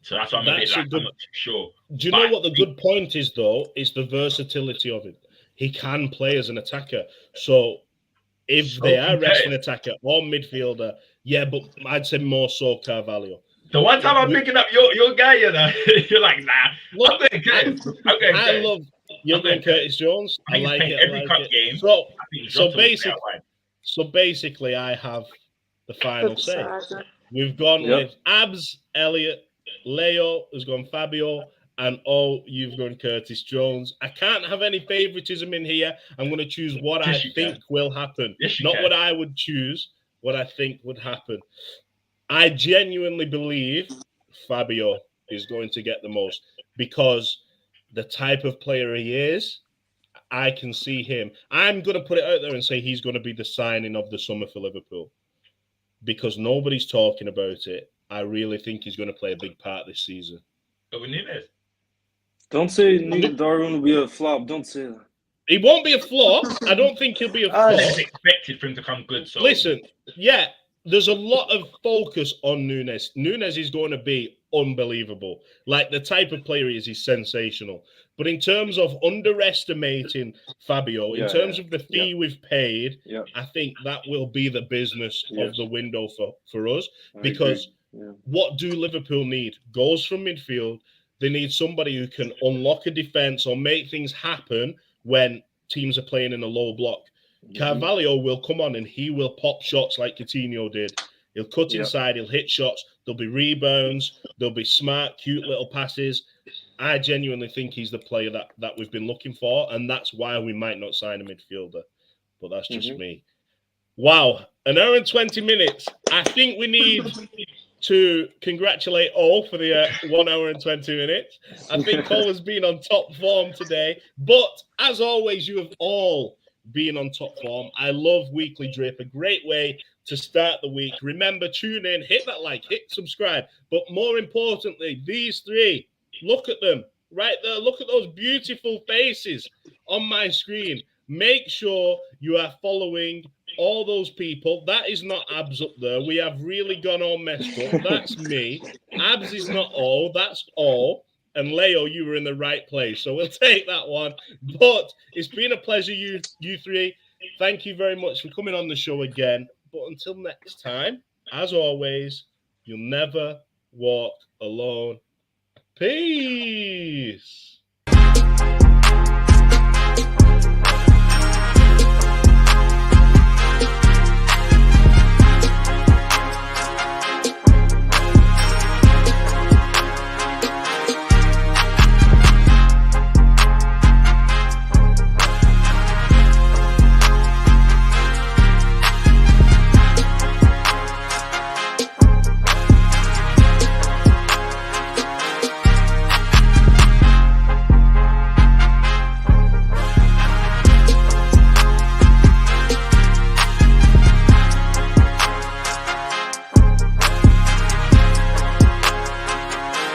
so that's why I'm not too sure. Do you know what the good point is, though? Is the versatility of it. He can play as an attacker. So if they are resting attacker or midfielder, but I'd say more so Carvalho. The one time I'm picking up your guy, you're like, nah. Look, I love you're going Curtis Jones. I like it. Every cut game. So basically, I have the final say. We've gone with Abs, Elliott, Leo has gone Fabio, and you've gone Curtis Jones. I can't have any favoritism in here. I'm going to choose what I think will happen, not what I would choose, what I think would happen. I genuinely believe Fabio is going to get the most because the type of player he is, I can see him. I'm going to put it out there and say he's going to be the signing of the summer for Liverpool because nobody's talking about it. I really think he's going to play a big part this season. But we need it. Don't say Darwin will be a flop. Don't say that. He won't be a flop. I don't think he'll be a flop. It's expected for him to come good. So listen, there's a lot of focus on Nunes. Nunes is going to be unbelievable. Like the type of player he is, he's sensational. But in terms of underestimating Fabio, in terms of the fee we've paid, I think that will be the business of the window for us. Because what do Liverpool need? Goals from midfield. They need somebody who can unlock a defense or make things happen when teams are playing in a low block. Carvalho will come on and he will pop shots like Coutinho did. He'll cut inside, he'll hit shots, there'll be rebounds, there'll be smart, cute little passes. I genuinely think he's the player that we've been looking for, and that's why we might not sign a midfielder. But that's just me. Wow, an hour and 20 minutes. I think we need to congratulate all for the 1 hour and 20 minutes. I think Cole has been on top form today. But as always, you have all being on top form. I love Weekly Drip, a great way to start the week. Remember, tune in, hit that like, hit subscribe. But more importantly, these three, look at them right there. Look at those beautiful faces on my screen. Make sure you are following all those people. That is not Abs up there. We have really gone all messed up. That's me. Abs is not all. That's all. And Leo, you were in the right place. So we'll take that one. But it's been a pleasure, you three. Thank you very much for coming on the show again. But until next time, as always, you'll never walk alone. Peace.